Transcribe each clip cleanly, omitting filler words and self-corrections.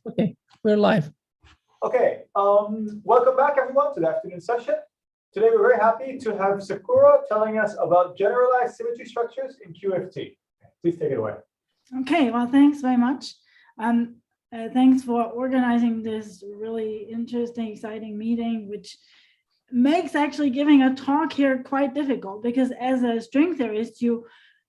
Okay, we're live. Okay, welcome back everyone to the afternoon session. Today we're very happy to have Sakura telling us about generalized symmetry structures in QFT. Please take it away. Okay, well, thanks very much. Thanks for organizing this really interesting, exciting meeting, which makes actually giving a talk here quite difficult because as a string theorist, you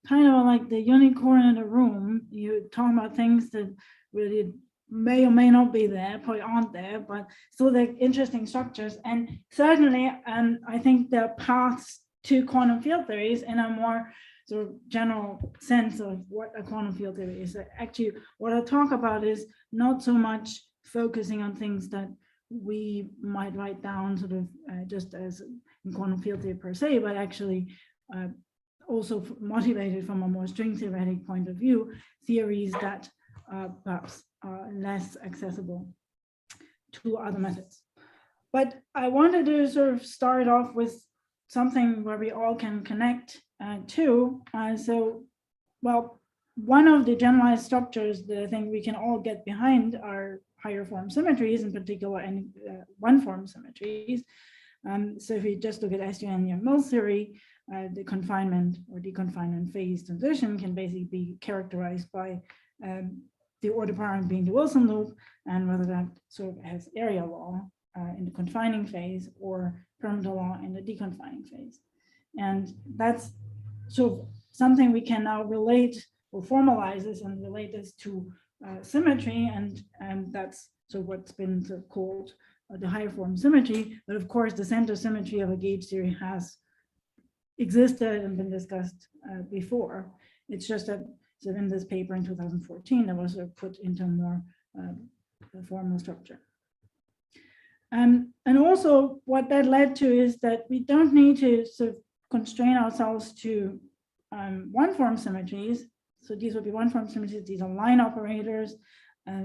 kind of like the unicorn in the room. You talk about things that really may or may not be there, probably aren't there, but still they're interesting structures. And certainly, I think there are paths to quantum field theories in a more sort of general sense of what a quantum field theory is. Actually, what I talk about is not so much focusing on things that we might write down sort of just as in quantum field theory per se, but actually also motivated from a more string theoretic point of view, theories that perhaps are less accessible to other methods. But I wanted to sort of start off with something where we all can connect to. Well, one of the generalized structures that I think we can all get behind are higher form symmetries, in particular, and one form symmetries. So if we just look at SUN Yang-Mills theory, the confinement or deconfinement phase transition can basically be characterized by the order parent being the Wilson loop, and whether that sort of has area law in the confining phase or perimeter law in the deconfining phase. And that's sort of something we can now relate or formalize this and relate this to symmetry, and that's sort of what's been sort of called the higher form symmetry. But of course, the center symmetry of a gauge theory has existed and been discussed before. It's just that so in this paper in 2014, that was sort of put into a more formal structure. And also what that led to is that we don't need to sort of constrain ourselves to one form symmetries. So these would be one form symmetries. These are line operators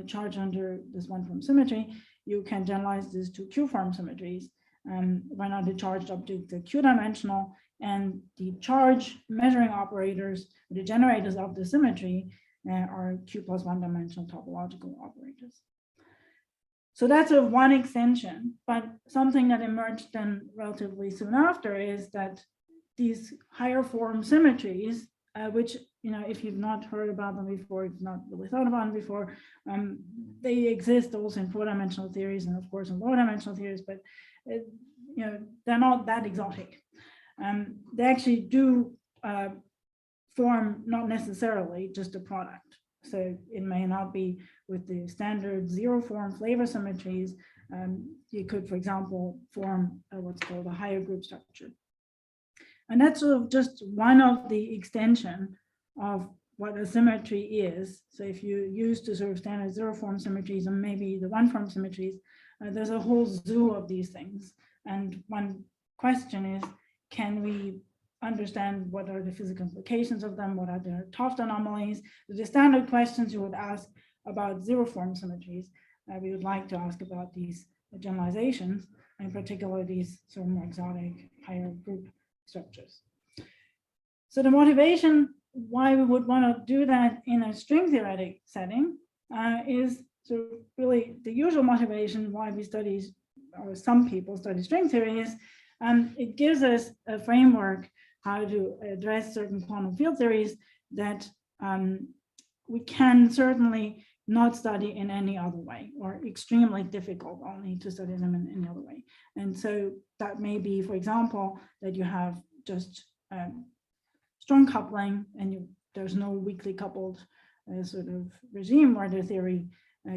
charged under this one form symmetry. You can generalize this to Q form symmetries. When are the charged objects are Q dimensional, and the charge measuring operators, the generators of the symmetry, are Q plus one dimensional topological operators. So that's sort of one extension, but something that emerged then relatively soon after is that these higher form symmetries, which, you know, if you've not heard about them before, you've not really thought about them before, they exist also in four-dimensional theories and of course in low-dimensional theories, but you know, they're not that exotic. They actually do form not necessarily just a product. So it may not be with the standard zero form flavor symmetries. You could, for example, form what's called a higher group structure. And that's sort of just one of the extension of what a symmetry is. So if you use the sort of standard zero form symmetries and maybe the one form symmetries, there's a whole zoo of these things. And one question is, can we understand what are the physical implications of them? What are the Toft anomalies? The standard questions you would ask about zero form symmetries. We would like to ask about these generalizations, in particular these sort of more exotic higher group structures. So the motivation why we would want to do that in a string theoretic setting is sort of really the usual motivation why we study, or some people study string theory is it gives us a framework how to address certain quantum field theories that we can certainly not study in any other way, or extremely difficult only to study them in any other way. And so that may be, for example, that you have just strong coupling and there's no weakly coupled sort of regime where the theory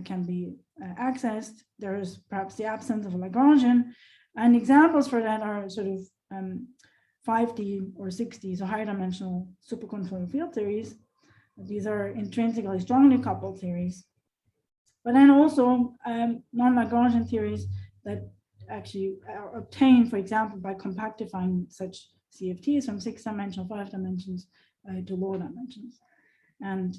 can be accessed. There is perhaps the absence of a Lagrangian, and examples for that are sort of 5D or 6D, so higher dimensional superconformal field theories. These are intrinsically strongly coupled theories. But then also non-Lagrangian theories that actually are obtained, for example, by compactifying such CFTs from 6 dimensional, 5 dimensions to lower dimensions. And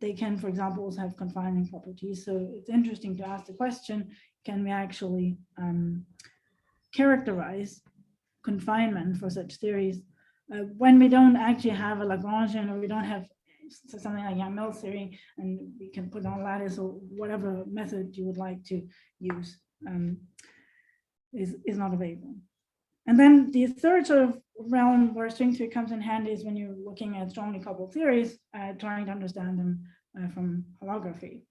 they can, for example, also have confining properties. So it's interesting to ask the question, can we actually characterize confinement for such theories when we don't actually have a Lagrangian, or we don't have so something like Yang-Mills theory, and we can put on lattice or whatever method you would like to use is not available. And then the third sort of realm where string theory comes in handy is when you're looking at strongly coupled theories, trying to understand them from holography.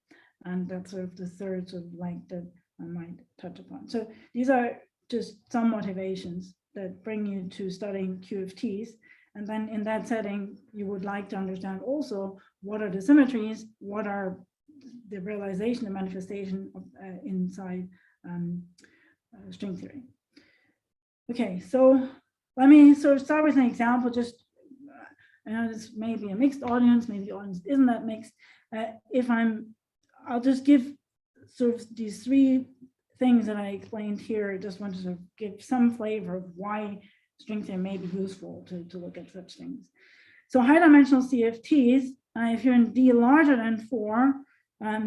And that's sort of the third sort of like that I might touch upon. So these are just some motivations that bring you to studying QFTs. And then in that setting, you would like to understand also what are the symmetries, what are the realization, the manifestation of, inside string theory. Okay, so let me sort of start with an example. Just I know this may be a mixed audience, maybe the audience isn't that mixed. I'll just give sort of these three things that I explained here. I just want to sort of give some flavor of why string theory may be useful to look at such things. So high dimensional CFTs, if you're in D larger than 4,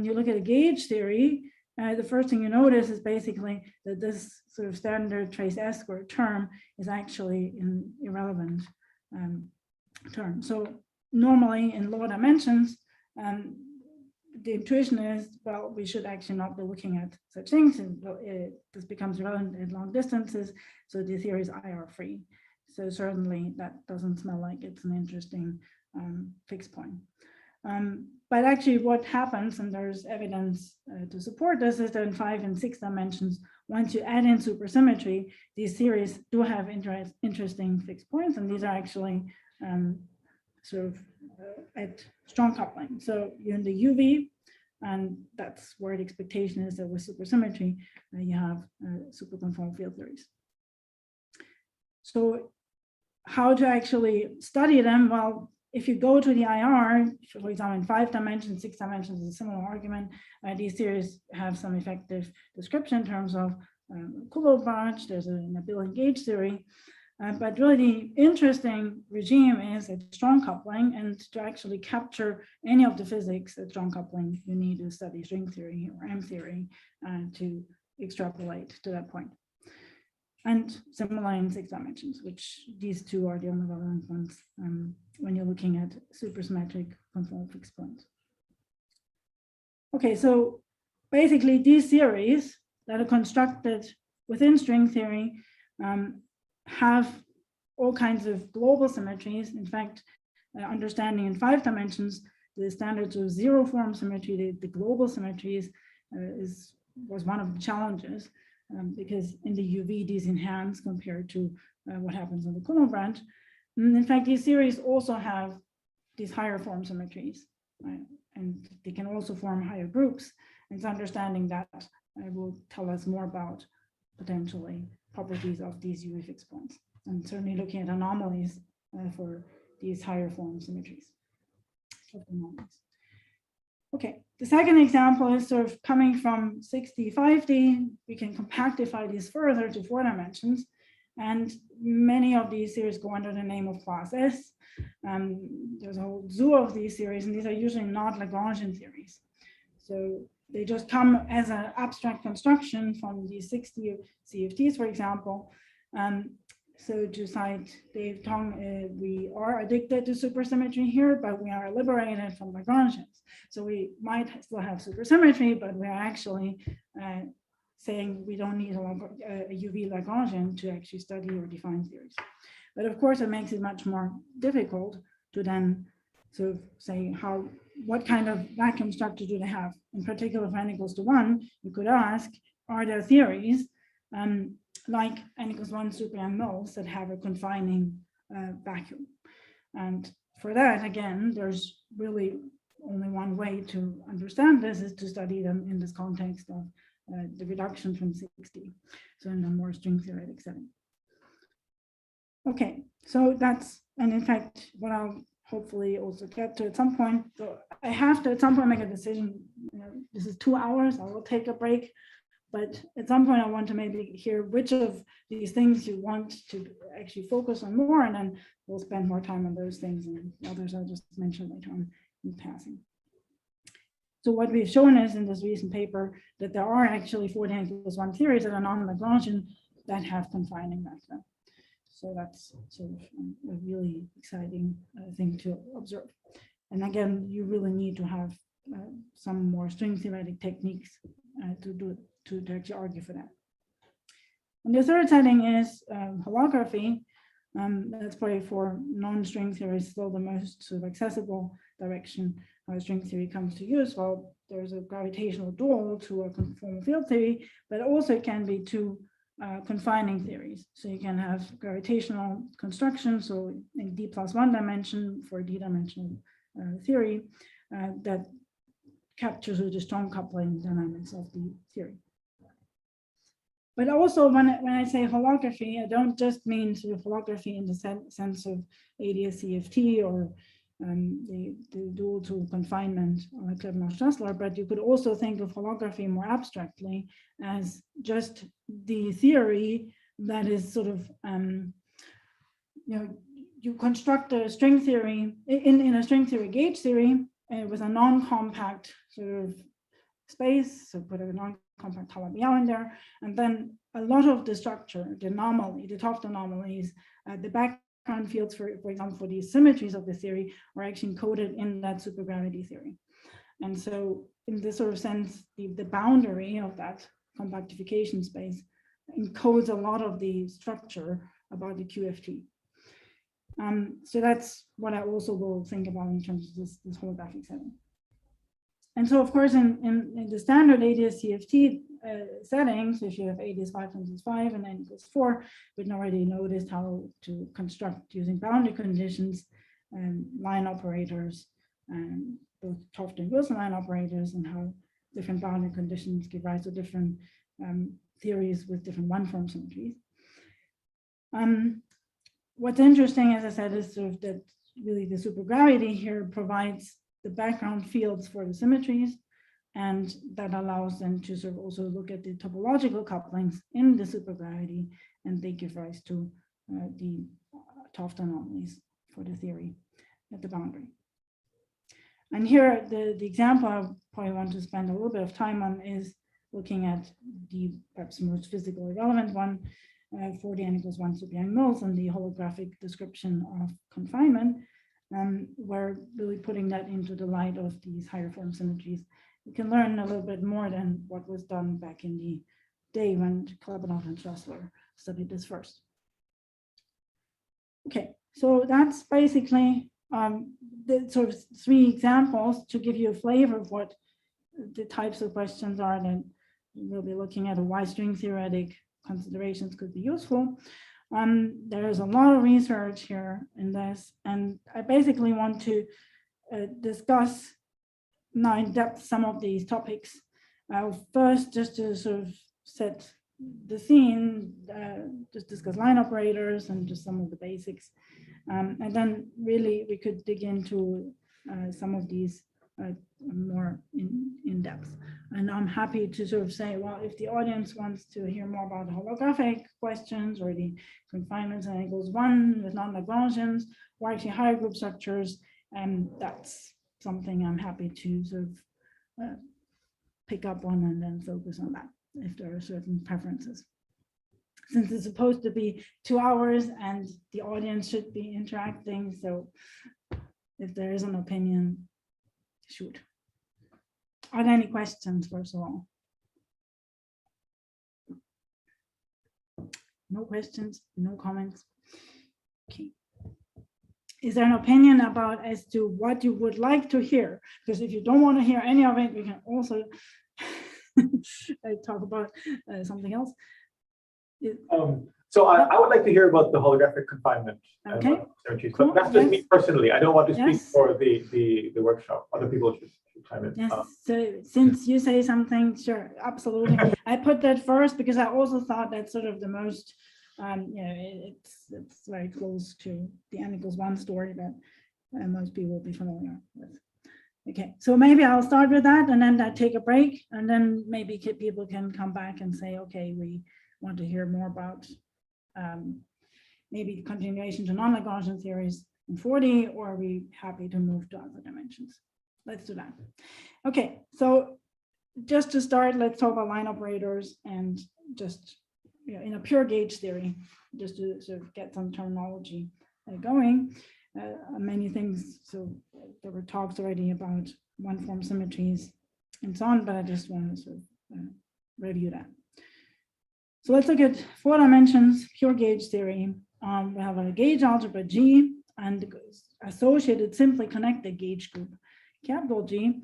you look at a gauge theory, the first thing you notice is basically that this sort of standard trace S squared term is actually an irrelevant term. So normally in lower dimensions, the intuition is, well, we should actually not be looking at such things. And this becomes relevant at long distances. So the theory is IR free. So certainly that doesn't smell like it's an interesting fixed point. But actually what happens, and there's evidence to support this, is that in 5 and 6 dimensions, once you add in supersymmetry, these theories do have interesting fixed points. And these are actually sort of at strong coupling. So you're in the UV, and that's where the expectation is that with supersymmetry, you have superconformal field theories. So how to actually study them? Well, if you go to the IR, for example, in 5 dimensions, 6 dimensions is a similar argument. These theories have some effective description in terms of Coulomb-Barge. There's an abelian gauge theory. But really the interesting regime is at strong coupling, and to actually capture any of the physics at strong coupling, you need to study string theory or M theory to extrapolate to that point. And similar in 6 dimensions, which these two are the only relevant ones when you're looking at supersymmetric conformal fixed points. Okay, so basically these theories that are constructed within string theory have all kinds of global symmetries. In fact, understanding in 5 dimensions, the standards of 0 form symmetry, the global symmetries was one of the challenges because in the UV, these enhance compared to what happens on the Coulomb branch. And in fact, these theories also have these higher form symmetries, right? And they can also form higher groups. And so understanding that will tell us more about potentially properties of these UV fixed points, and certainly looking at anomalies for these higher form symmetries. Okay, the second example is sort of coming from 6D, 5D. We can compactify these further to 4 dimensions, and many of these theories go under the name of class S. There's a whole zoo of these theories, and these are usually not Lagrangian theories. So they just come as an abstract construction from these 60 CFTs, for example. So to cite Dave Tong, we are addicted to supersymmetry here, but we are liberated from Lagrangians. So we might still have supersymmetry, but we're actually saying we don't need a UV Lagrangian to actually study or define theories. But of course, it makes it much more difficult to then sort of say what kind of vacuum structure do they have? In particular, for n equals to 1, you could ask, are there theories like n equals 1 super Yang-Mills that have a confining vacuum? And for that, again, there's really only one way to understand this is to study them in this context of the reduction from 60, so in a more string theoretic setting. Okay, so that's, and in fact, what I'll hopefully also get to at some point. So I have to at some point make a decision. You know, this is 2 hours, I will take a break. But at some point I want to maybe hear which of these things you want to actually focus on more, and then we'll spend more time on those things, and others I'll just mention later on in passing. So what we've shown is in this recent paper that there are actually 4n+1 theories that are non-Lagrangian that have confining vacuum. So that's sort of a really exciting thing to observe. And again, you really need to have some more string theoretic techniques to actually argue for that. And the third setting is holography. That's probably for non-string theory still the most sort of accessible direction how string theory comes to use. Well, there's a gravitational dual to a conformal field theory, but also it can be two confining theories. So you can have gravitational construction, so in d plus one dimension for a d-dimensional theory that captures the strong coupling dynamics of the theory. But also when I say holography, I don't just mean sort of holography in the sense of ADS-CFT or the dual to confinement or Kleppner-Strassler, but you could also think of holography more abstractly as just the theory that is sort of, you construct a string theory in a string theory gauge theory with a non-compact sort of space, so put a non-compact Halabiao in there, and then a lot of the structure, the anomaly, the Toft anomalies, the background fields, for example, for the symmetries of the theory are actually encoded in that supergravity theory. And so in this sort of sense, the boundary of that compactification space encodes a lot of the structure about the QFT. So that's what I also will think about in terms of this holographic setting. And so, of course, in the standard ADS-CFT settings, if you have ADS 5 times 5 and n equals 4, we've already noticed how to construct using boundary conditions and line operators, and both Toft and Wilson line operators, and how different boundary conditions give rise to different theories with different one-form symmetries. What's interesting, as I said, is sort of that really the supergravity here provides the background fields for the symmetries, and that allows them to sort of also look at the topological couplings in the supergravity, and they give rise to the Toft anomalies for the theory at the boundary. And here, the example I probably want to spend a little bit of time on is looking at the perhaps most physically relevant one for the n equals 1 super-Young mills and the holographic description of confinement. We're really putting that into the light of these higher form symmetries. We can learn a little bit more than what was done back in the day when Kleppner and Strassler studied this first. Okay, so that's basically the sort of 3 examples to give you a flavor of what the types of questions are that we'll be looking at, why string theoretic considerations could be useful. There is a lot of research here in this, and I basically want to discuss now in depth some of these topics. First, just to sort of set the scene, just discuss line operators and just some of the basics. And then really we could dig into some of these more in depth. And I'm happy to sort of say, well, if the audience wants to hear more about holographic questions or the confinements and n equals 1 with non-Lagrangians or actually higher group structures, and that's something I'm happy to sort of pick up on and then focus on that if there are certain preferences. Since it's supposed to be 2 hours and the audience should be interacting, so if there is an opinion, shoot. Are there any questions, first of all? No questions, no comments. Okay. Is there an opinion about as to what you would like to hear? Because if you don't want to hear any of it, we can also talk about something else. So I would like to hear about the holographic confinement. Okay. But that's just me personally. I don't want to speak Yes. for the workshop. Other people should chime in. Yes, so since you say something, sure, absolutely. I put that first because I also thought that's sort of the most, it's very close to the n equals 1 story that most people will be familiar with. Okay, so maybe I'll start with that and then take a break, and then maybe people can come back and say, okay, we want to hear more about maybe the continuation to non-Lagrangian theories in 4D, or are we happy to move to other dimensions? Let's do that. Okay, so just to start, let's talk about line operators and just in a pure gauge theory, just to sort of get some terminology going. many things. So there were talks already about one-form symmetries and so on, but I just want to sort of review that. So let's look at 4 dimensions, pure gauge theory. We have a gauge algebra G and associated simply connected gauge group, capital G.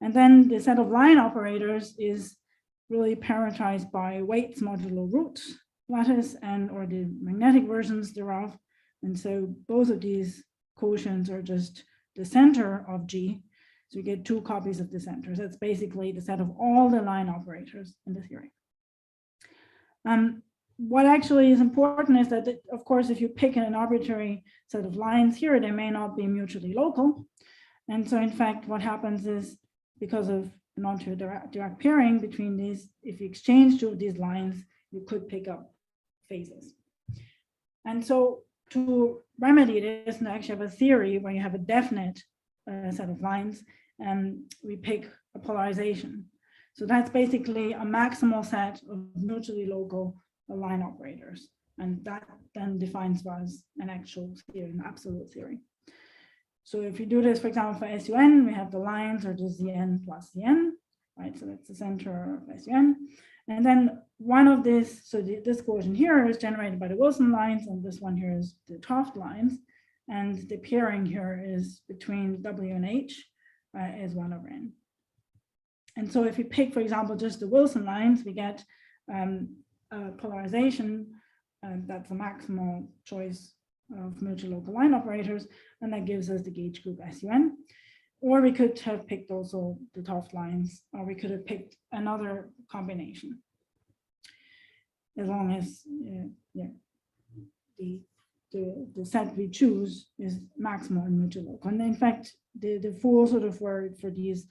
And then the set of line operators is really parameterized by weights modulo root lattice and or the magnetic versions thereof. And so both of these quotients are just the center of G. So you get 2 copies of the center. So that's basically the set of all the line operators in the theory. What actually is important is that, of course, if you pick an arbitrary set of lines here, they may not be mutually local. And so, in fact, what happens is because of non-trivial direct pairing between these, if you exchange 2 of these lines, you could pick up phases. And so to remedy this, and actually have a theory where you have a definite set of lines, and we pick a polarization. So that's basically a maximal set of mutually local line operators. And that then defines for us an actual theory, an absolute theory. So if you do this, for example, for SUN, we have the lines are just Zn plus Zn, right? So that's the center of SUN. And then one of this, so this quotient here is generated by the Wilson lines, and this one here is the Toft lines. And the pairing here is between W and H is 1 over N. And so if you pick, for example, just the Wilson lines, we get a polarization, that's a maximal choice of mutual local line operators, and that gives us the gauge group SUN. Or we could have picked also the Toft lines, or we could have picked another combination, as long as the set we choose is maximal and mutual local. And in fact, the full sort of word for these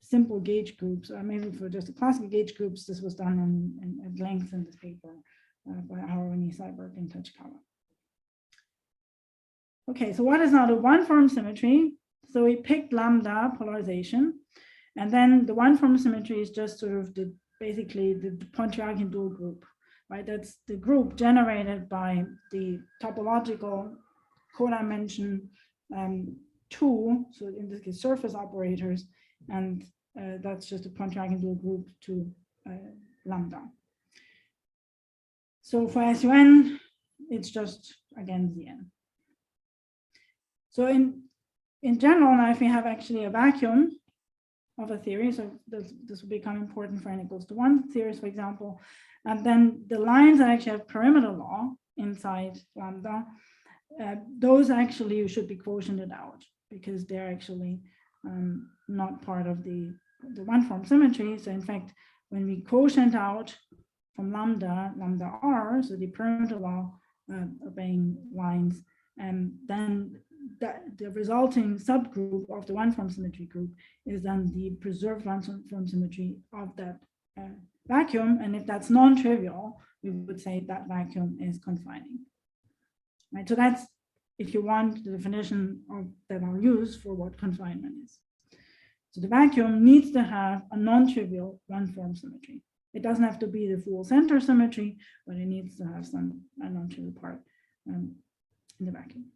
simple gauge groups, or maybe for just the classical gauge groups, this was done at length in this paper by Aroni, Seiberg, and Tachikawa. Okay, so what is now the one-form symmetry? So we picked lambda polarization, and then the one-form symmetry is just sort of basically the Pontryagin dual group, right? That's the group generated by the topological codimension 2, so in this case surface operators, and that's just a Pontryagin dual group to lambda. So for SUN, it's just again Zn. So in general, now if we have actually a vacuum of a theory, so this will become important for n equals to 1 theories, for example, and then the lines that actually have perimeter law inside lambda, those actually should be quotiented out because they're actually not part of the one-form symmetry. So in fact, when we quotient out from lambda r, so the perimeter law obeying lines, and then the resulting subgroup of the one-form symmetry group is then the preserved one-form symmetry of that vacuum. And if that's non-trivial, we would say that vacuum is confining. Right? So that's, if you want, the definition that I'll use for what confinement is. So the vacuum needs to have a non-trivial one-form symmetry. It doesn't have to be the full center symmetry, but it needs to have a non-trivial part in the vacuum.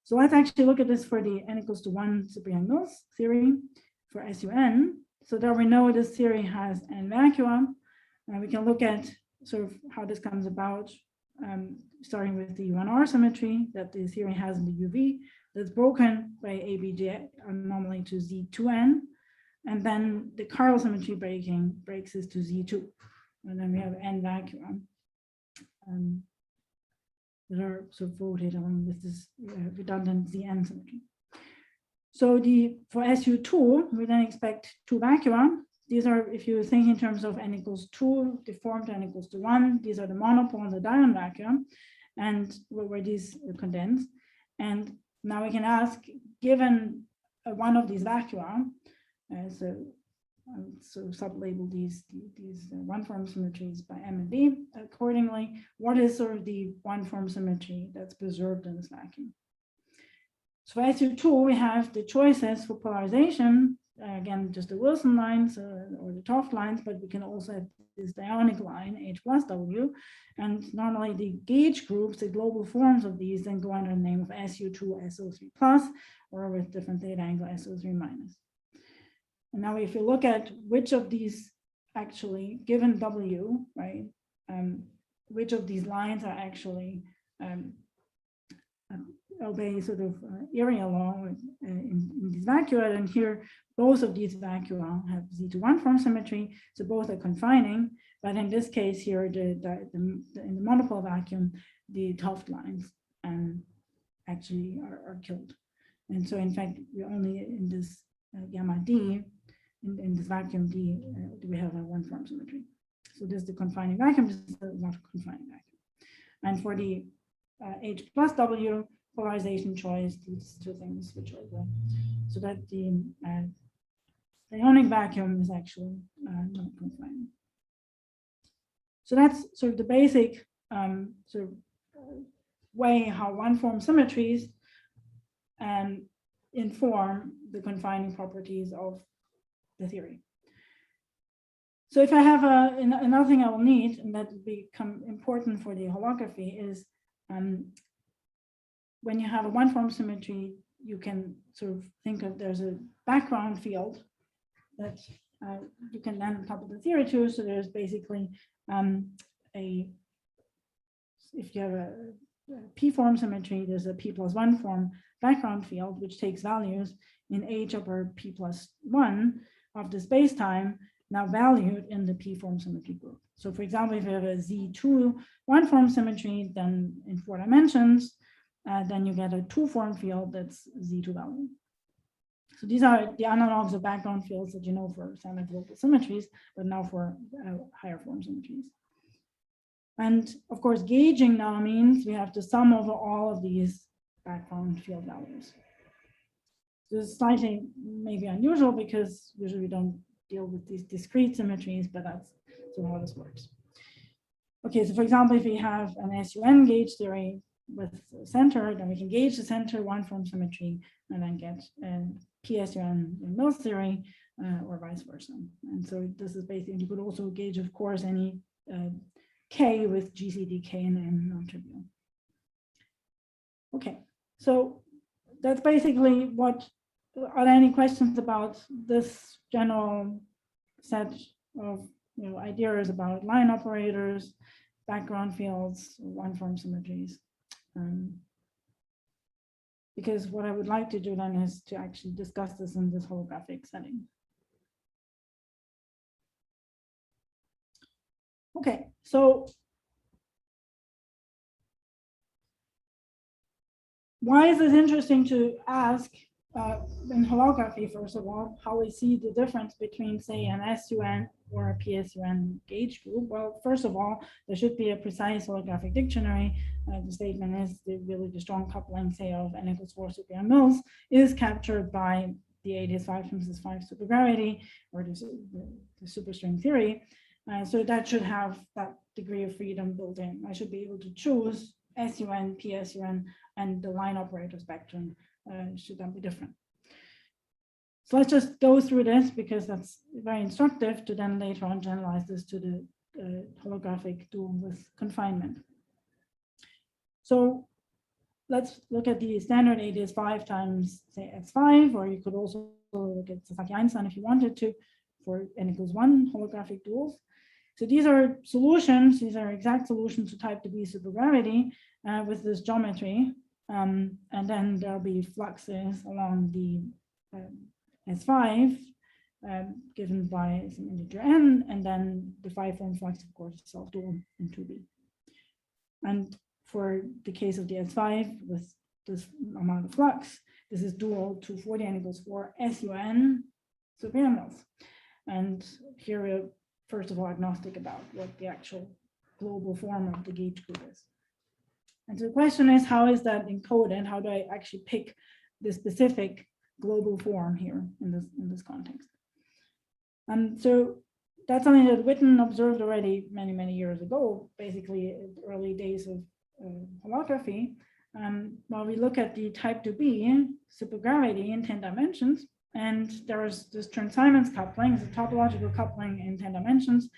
So let's actually look at this for the n equals to 1 superangles theory for SUN. So there we know this theory has n vacua, and we can look at sort of how this comes about, starting with the U1R symmetry that the theory has in the UV that's broken by ABJ anomaly to Z2n, and then the chiral symmetry breaks this to Z2, and then we have n vacua. That are sort of voted along with this redundant Zn symmetry. So for SU2, we then expect 2 vacua. These are, if you think in terms of n equals 2 deformed to n equals to 1, these are the monopole and the dione vacua, and where these condense. And now we can ask, given one of these vacua, so sublabel these one-form symmetries by M and B accordingly, what is sort of the one-form symmetry that's preserved in this vacuum? So for SU2, we have the choices for polarization again, just the Wilson lines or the Toft lines, but we can also have this ionic line, H plus W. And normally the gauge groups, the global forms of these, then go under the name of SU2, SO3 plus, or with different theta angle SO3 minus. And now if you look at which of these actually, given W, right, which of these lines are actually obey sort of area law in these vacua, and here both of these vacua have Z2-1 form symmetry, so both are confining, but in this case here, in the monopole vacuum, the Toft lines actually are killed. And so in fact, we only in this gamma D, in this vacuum D, do we have a one form symmetry. So this is the confining vacuum, this is the not confining vacuum. And for the H plus W polarization choice, these two things switch over, so that the ionic vacuum is actually not confining. So that's sort of the basic sort of way how one form symmetries inform the confining properties of the theory. So if I have another thing I will need, and that will become important for the holography, is when you have a one form symmetry, you can sort of think of there's a background field that you can then couple the theory to. So there's basically if you have a P form symmetry, there's a P plus 1 form background field, which takes values in H over P plus 1 of the space-time, now valued in the P form symmetry group. So for example, if you have a Z2 one form symmetry, then in 4 dimensions, then you get a 2 form field that's Z2 value. So these are the analogs of background fields that you know for standard global symmetries, but now for higher form symmetries. And of course, gauging now means we have to sum over all of these background field values. This is slightly maybe unusual because usually we don't deal with these discrete symmetries, but that's sort of how this works. Okay, so for example, if we have an SUN gauge theory with the center, then we can gauge the center one form symmetry and then get PSUN in Mills theory or vice versa. And so this is basically, you could also gauge, of course, any K with GCDK and M non-trivial. Okay, so that's basically what, are there any questions about this general set of ideas about line operators, background fields, one form symmetries? Because what I would like to do then is to actually discuss this in this holographic setting. Okay, so why is it interesting to ask in holography, first of all, how we see the difference between, say, an SUN or a PSUN gauge group? Well, first of all, there should be a precise holographic dictionary. The statement is really the strong coupling, say, of n equals 4 super and Mills is captured by the 8s5 times 5 supergravity, or the superstring theory. So that should have that degree of freedom built in. I should be able to choose SUN, PSUN, and the line operator spectrum should then be different. So let's just go through this because that's very instructive to then later on generalize this to the holographic dual with confinement. So let's look at the standard 8s5 times, say, S5, or you could also look at Sasaki-Einstein if you wanted to for n equals 1 holographic duals. So these are solutions, these are exact solutions to type 2B supergravity with this geometry. And then there'll be fluxes along the S5 given by some integer n, and then the 5 form flux, of course, is self-dual in 2B. And for the case of the S5 with this amount of flux, this is dual to 40 n equals 4 SUN super Mills. And here we're first of all agnostic about what the actual global form of the gauge group is. And so the question is, how is that encoded? How do I actually pick the specific global form here in this context? And so that's something that Witten observed already many, many years ago, basically in the early days of holography. While we look at the type 2B supergravity in 10 dimensions, And there's this Chern-Simons coupling, the topological coupling in 10 dimensions,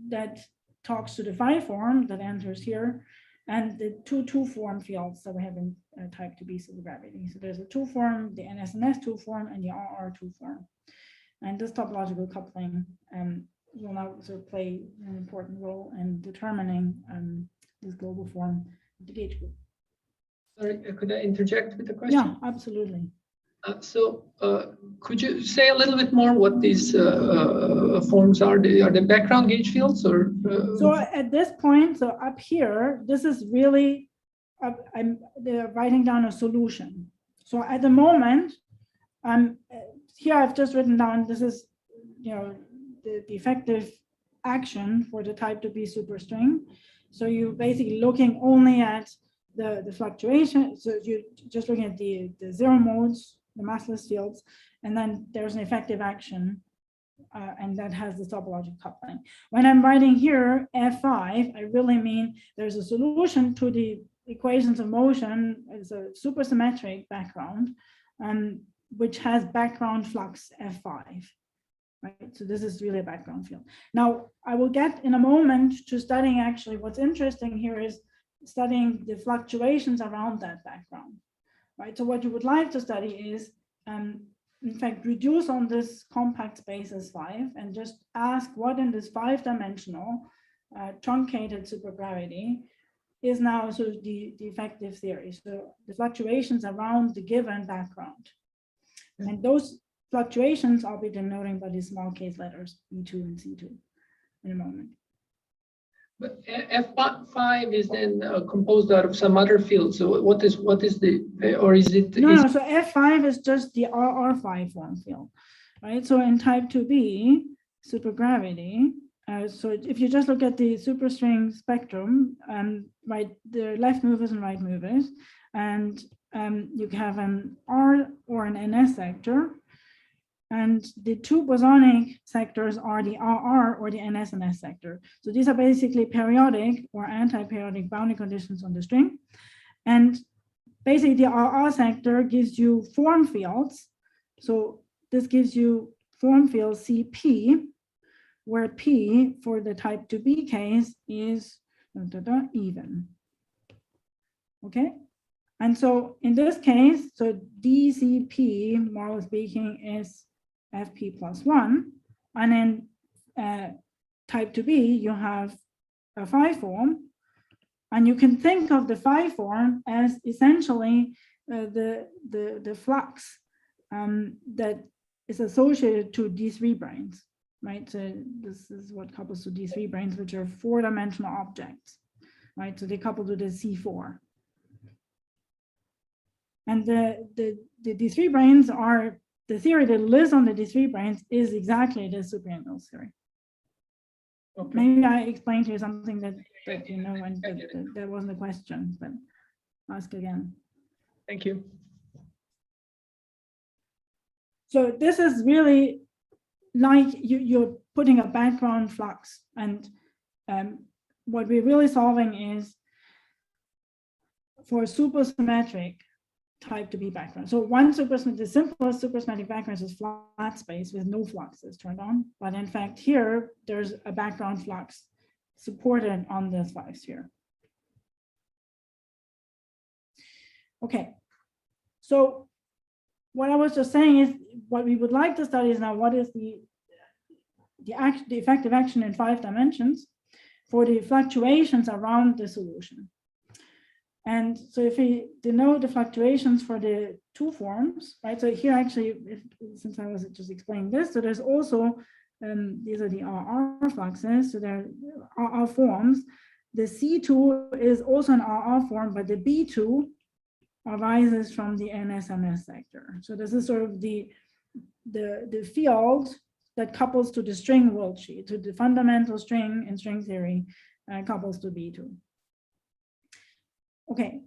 that talks to the phi form that enters here, and the two form fields that we have in type 2b supergravity. So there's a 2 form, the NSNS 2 form, and the RR 2 form. And this topological coupling will now sort of play an important role in determining this global form of the gauge group. Sorry, could I interject with a question? Yeah, absolutely. Could you say a little bit more what these forms are? Are they background gauge fields or? So at this point, so up here, this is really, they're writing down a solution. So at the moment, here I've just written down, this is, the effective action for the type 2b superstring. So you're basically looking only at the fluctuation. So you're just looking at the zero modes, the massless fields, and then there's an effective action, and that has the topological coupling. When I'm writing here F5, I really mean there's a solution to the equations of motion as a supersymmetric background, which has background flux F5. Right, so this is really a background field. Now, I will get in a moment to studying actually what's interesting here is studying the fluctuations around that background, right? So what you would like to study is, in fact, reduce on this compact space S5 and just ask what in this 5-dimensional truncated supergravity is now sort of the effective theory. So the fluctuations around the given background. And those fluctuations I'll be denoting by these small case letters E2 and C2 in a moment. But F5 is then composed out of some other field. So what is the, or is it? No, so F5 is just the RR5 form field, right? So in type 2b supergravity, so if you just look at the superstring spectrum, right, the left movers and right movers, and you have an R or an NS sector, and the two bosonic sectors are the RR or the NS and S sector. So these are basically periodic or anti-periodic boundary conditions on the string. And basically the RR sector gives you form fields. So this gives you form field CP, where P for the type 2b case is even. Okay. And so in this case, so DCP, more speaking, is FP plus 1, and in type 2b, you have a phi form, and you can think of the phi form as essentially the flux that is associated to D3 branes, right? So this is what couples to D3 branes, which are 4-dimensional objects, right? So they couple to the C4. And the D3 branes are, the theory that lives on the D3 branes is exactly the superintegral theory. Okay. Maybe I explained to you something that you know, and that wasn't a question, but ask again. Thank you. So this is really like you're putting a background flux, and what we're really solving is for supersymmetric type 2b background. So the simplest supersymmetric background is flat space with no fluxes turned on. But in fact, here there's a background flux supported on this 5-sphere. Okay. So what I was just saying is what we would like to study is now what is the effective action in 5 dimensions for the fluctuations around the solution. And so if we denote the fluctuations for the 2 forms, right? So here actually, since I was just explaining this, so there's also, these are the RR fluxes, so they're RR forms. The C2 is also an RR form, but the B2 arises from the NSNS sector. So this is sort of the field that couples to the string world sheet, to the fundamental string in string theory, couples to B2. Okay,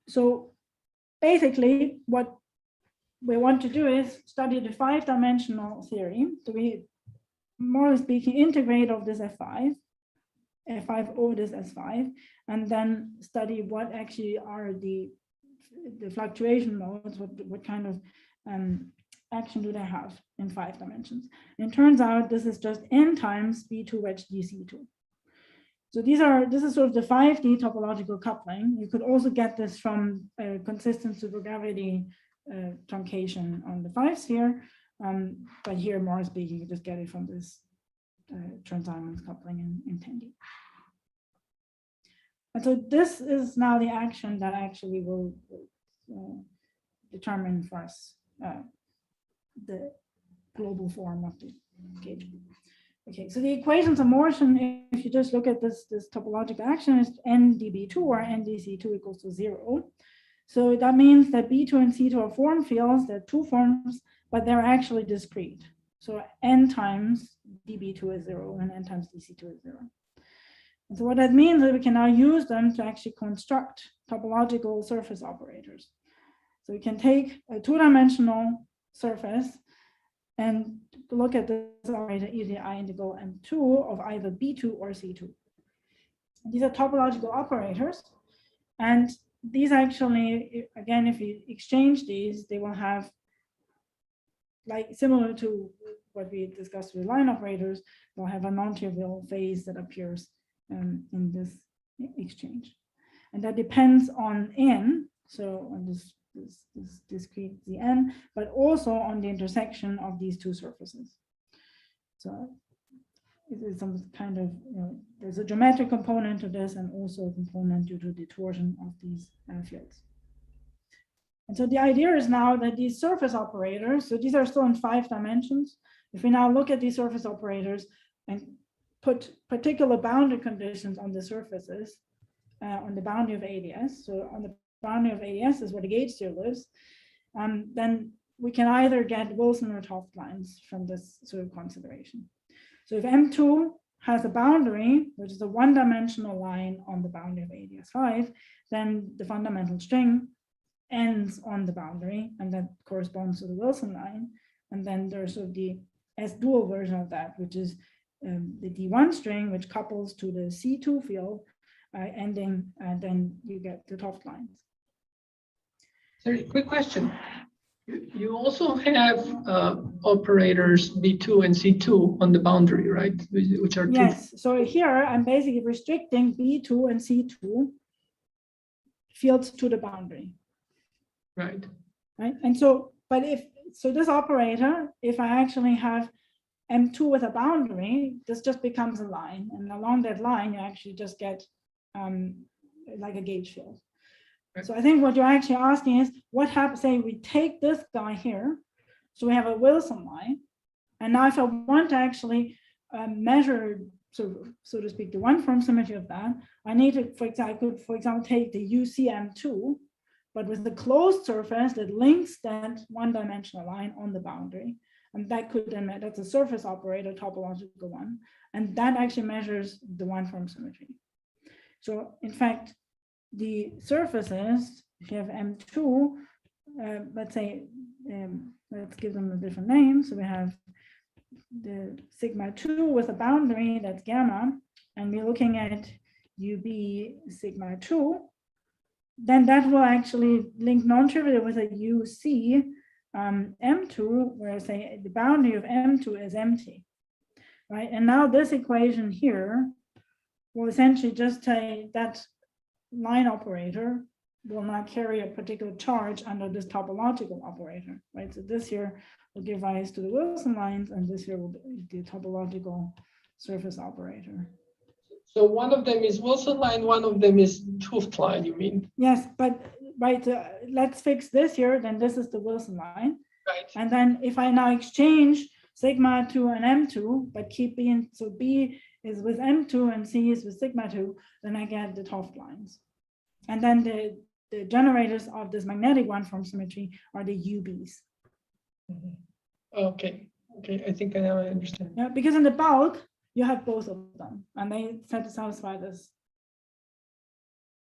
so basically what we want to do is study the 5-dimensional theory. So we, more speaking, integrate of this F5 over this S5, and then study what actually are the fluctuation modes, what kind of action do they have in 5 dimensions? And it turns out this is just n times B2 wedge DC2. So this is sort of the 5D topological coupling. You could also get this from consistent supergravity truncation on the 5 sphere. But here, more speaking, you just get it from this Chern-Simons coupling in 10D. And so this is now the action that actually will determine for us the global form of the gauge group. Okay, so the equations of motion, if you just look at this topological action, is NdB2 or NdC2 equals to 0. So that means that B2 and C2 are form fields, they're 2 forms, but they're actually discrete. So n times dB2 is 0 and n times dC2 is 0. And so what that means is we can now use them to actually construct topological surface operators. So we can take a 2-dimensional surface and look at this operator either I integral M2 of either B2 or C2. These are topological operators. And these actually, again, if you exchange these, they will have, like similar to what we discussed with line operators, they'll have a non-trivial phase that appears in this exchange. And that depends on n, so on this discrete Zn, but also on the intersection of these 2 surfaces. So it is some kind of, there's a geometric component to this and also a component due to the torsion of these fields. And so the idea is now that these surface operators, so these are still in 5 dimensions. If we now look at these surface operators and put particular boundary conditions on the surfaces, on the boundary of ADS, so on the boundary of ADS is where the gauge sphere lives, then we can either get Wilson or Toft lines from this sort of consideration. So if M2 has a boundary, which is a 1-dimensional line on the boundary of ADS5, then the fundamental string ends on the boundary, and that corresponds to the Wilson line. And then there's sort of the S-dual version of that, which is the D1 string, which couples to the C2 field, ending, and then you get the Toft lines. Sorry, quick question. You also have operators B2 and C2 on the boundary, right? Which are yes. So here I'm basically restricting B2 and C2 fields to the boundary. Right. Right. And so, but so this operator, if I actually have M2 with a boundary, this just becomes a line, and along that line you actually just get like a gauge field. So I think what you're actually asking is what happens, say we take this guy here, so we have a Wilson line, and now if I want to actually measure, so to speak, the one-form symmetry of that, I need to, for example, take the UCM2, but with the closed surface that links that 1-dimensional line on the boundary, and that could then, that's a surface operator, topological one, and that actually measures the one-form symmetry. So in fact, the surfaces, if you have M2, let's say, let's give them a different name. So we have the sigma 2 with a boundary that's gamma, and we're looking at UB sigma 2, then that will actually link non-trivial with a UC M2, where say the boundary of M2 is empty, right? And now this equation here will essentially just say that line operator will not carry a particular charge under this topological operator, right? So this here will give rise to the Wilson lines, and this here will be the topological surface operator. So one of them is Wilson line, one of them is Toft line, you mean? Yes, but right, let's fix this here, then this is the Wilson line. Right. And then if I now exchange sigma 2 and M2, but keep B, in, so B is with M2 and C is with sigma 2, then I get the Toft lines. And then the generators of this magnetic one-form symmetry are the UBs. Okay, I think I now understand. Yeah, because in the bulk, you have both of them, and they satisfy this,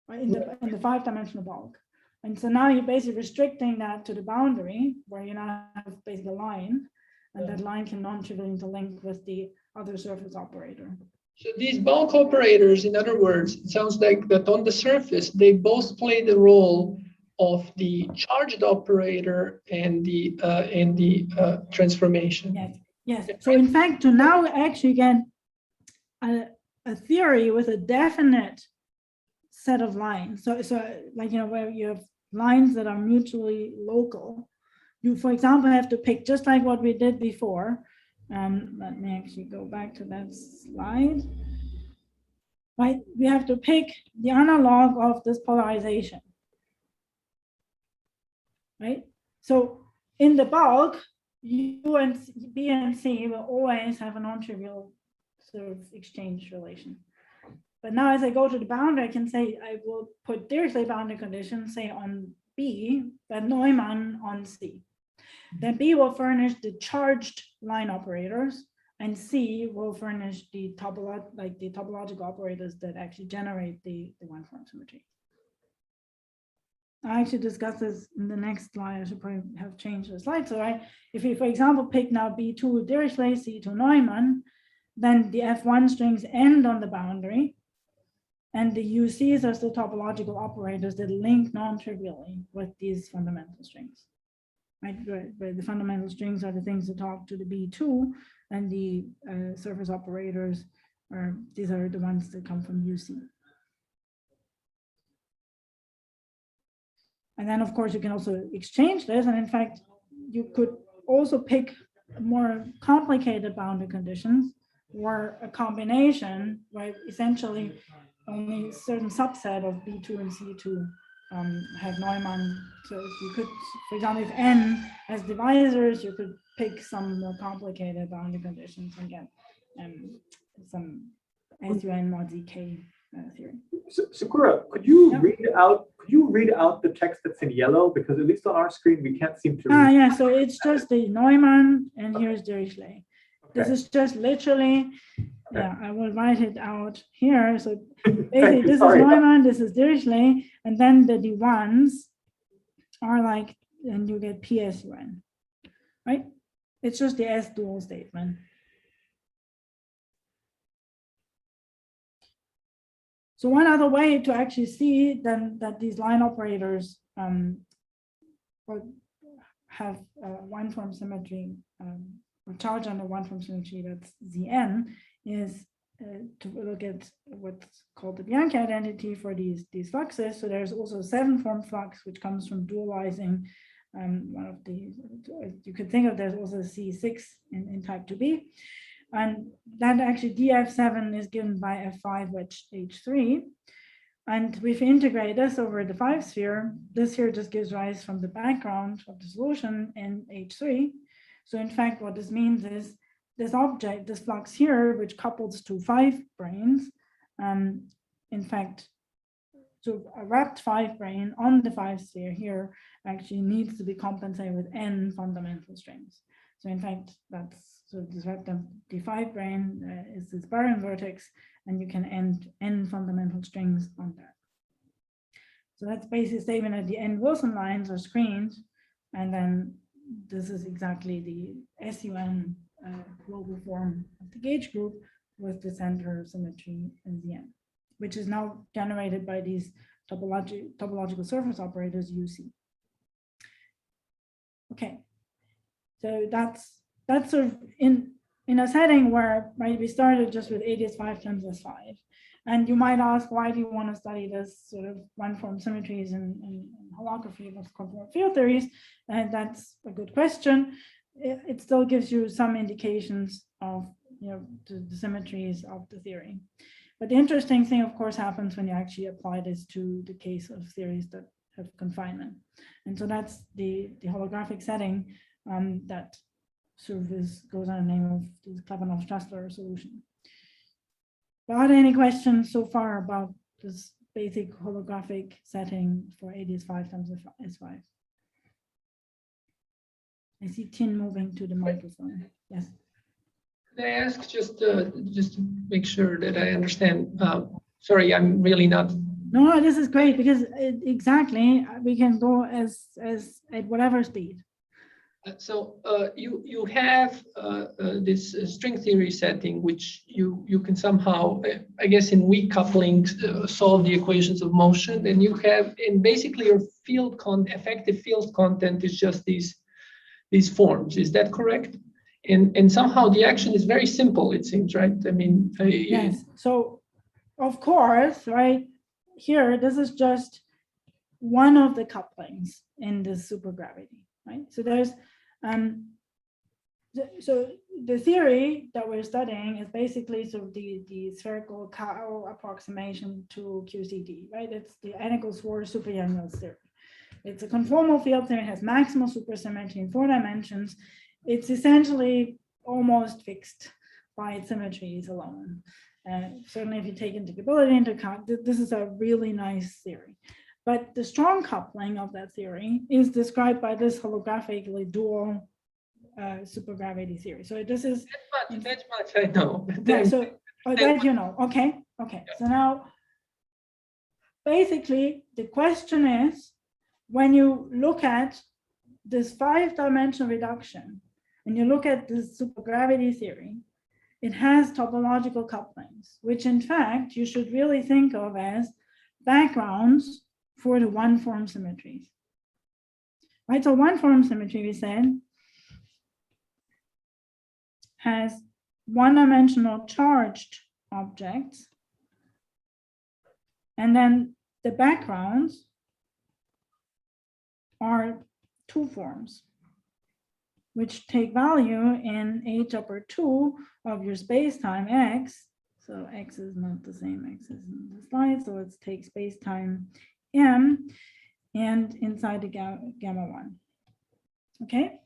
right, in the 5-dimensional bulk. And so now you're basically restricting that to the boundary, where you now have basically a line, and that line can non-trivially interlink with the other surface operator. So these bulk operators, in other words, it sounds like that on the surface, they both play the role of the charged operator and the transformation. Yes, yes. So in fact, to now actually get a theory with a definite set of lines. So like, where you have lines that are mutually local, you, for example, have to pick, just like what we did before. Let me actually go back to that slide. Right, we have to pick the analog of this polarization. Right, so in the bulk, U and B and C will always have a non-trivial sort of exchange relation. But now as I go to the boundary, I can say I will put Dirichlet boundary conditions, say on B, but Neumann on C. Then B will furnish the charged line operators, and C will furnish the topological operators that actually generate the one-form symmetry. I actually discuss this in the next slide. I should probably have changed the slide. So if we, for example, pick now B2 Dirichlet, C2 Neumann, then the F1 strings end on the boundary, and the UCs are the topological operators that link non-trivially with these fundamental strings. Right, where the fundamental strings are the things that talk to the B2, and the surface operators these are the ones that come from UC. And then, of course, you can also exchange this. And in fact, you could also pick more complicated boundary conditions, or a combination where essentially only a certain subset of B2 and C2 have Neumann. So if you could, for example, if N has divisors, you could pick some more complicated boundary conditions and get some SUN mod ZK theory. Sakura, could you Yeah. read out the text that's in yellow? Because at least on our screen, we can't seem to read. Yeah, so it's just the Neumann, and here's Dirichlet. This is just literally, yeah, I will write it out here. So basically, this is Neumann, this is Dirichlet, and then the D1s are like, and you get PSUN, right? It's just the S dual statement. So one other way to actually see then that these line operators have one-form symmetry, or charge under one-form symmetry, that's Zn, is to look at what's called the Bianchi identity for these fluxes. So there's also a 7-form flux, which comes from dualizing one of the, you could think of, there's also C6 in type 2b. And that actually dF7 is given by F5 wedge H3. And if we integrate this over the 5 sphere, this here just gives rise from the background of the solution in H3. So in fact, what this means is this object, this flux here, which couples to 5 branes, in fact, so a wrapped 5 brane on the 5 sphere here actually needs to be compensated with n fundamental strings. So in fact, that's, so this wrapped D5 brane is this baryon vertex, and you can end n fundamental strings on that. So that's basically a statement that the n Wilson lines are screened, and then this is exactly the SUN global form of the gauge group with the center symmetry in the end, which is now generated by these topological surface operators UC. Okay, so that's sort of in a setting where, right, we started just with ADS5 times S5. And you might ask, why do you want to study this sort of one-form symmetries in holography of conformal field theories? And that's a good question. It still gives you some indications of, the symmetries of the theory. But the interesting thing, of course, happens when you actually apply this to the case of theories that have confinement. And so that's the holographic setting that sort of goes under the name of the Klebanov-Strassler solution. Are there any questions so far about this basic holographic setting for ADS5 times S5? I see Tin moving to the microphone. Yes. Can I ask just to make sure that I understand? Sorry, I'm really not. No, this is great because exactly we can go as at whatever speed. So you have this string theory setting, which you can somehow, I guess, in weak couplings solve the equations of motion, and you have, and basically your effective field content is just these forms. Is that correct? And somehow the action is very simple, it seems, right? I mean, Yes. So of course, right here, this is just one of the couplings in the supergravity, right? So there's so the theory that we're studying is basically sort of the spherical Kao approximation to QCD, right? It's the n equals 4 superunions theory. It's a conformal field theory, it has maximal supersymmetry in 4 dimensions. It's essentially almost fixed by its symmetries alone. Certainly if you take integrability into account, this is a really nice theory. But the strong coupling of that theory is described by this holographically dual supergravity theory. So this is that's much I know. yeah, so that you know. Okay. So now basically the question is, when you look at this 5-dimensional reduction and you look at this supergravity theory, it has topological couplings, which in fact you should really think of as backgrounds for the one-form symmetries. Right, so one-form symmetry, we said, has one-dimensional charged objects, and then the backgrounds are two forms, which take value in h⁻² of your space-time x. So x is not the same x as in the slide, so let's take space-time m, and inside the gamma 1. Okay,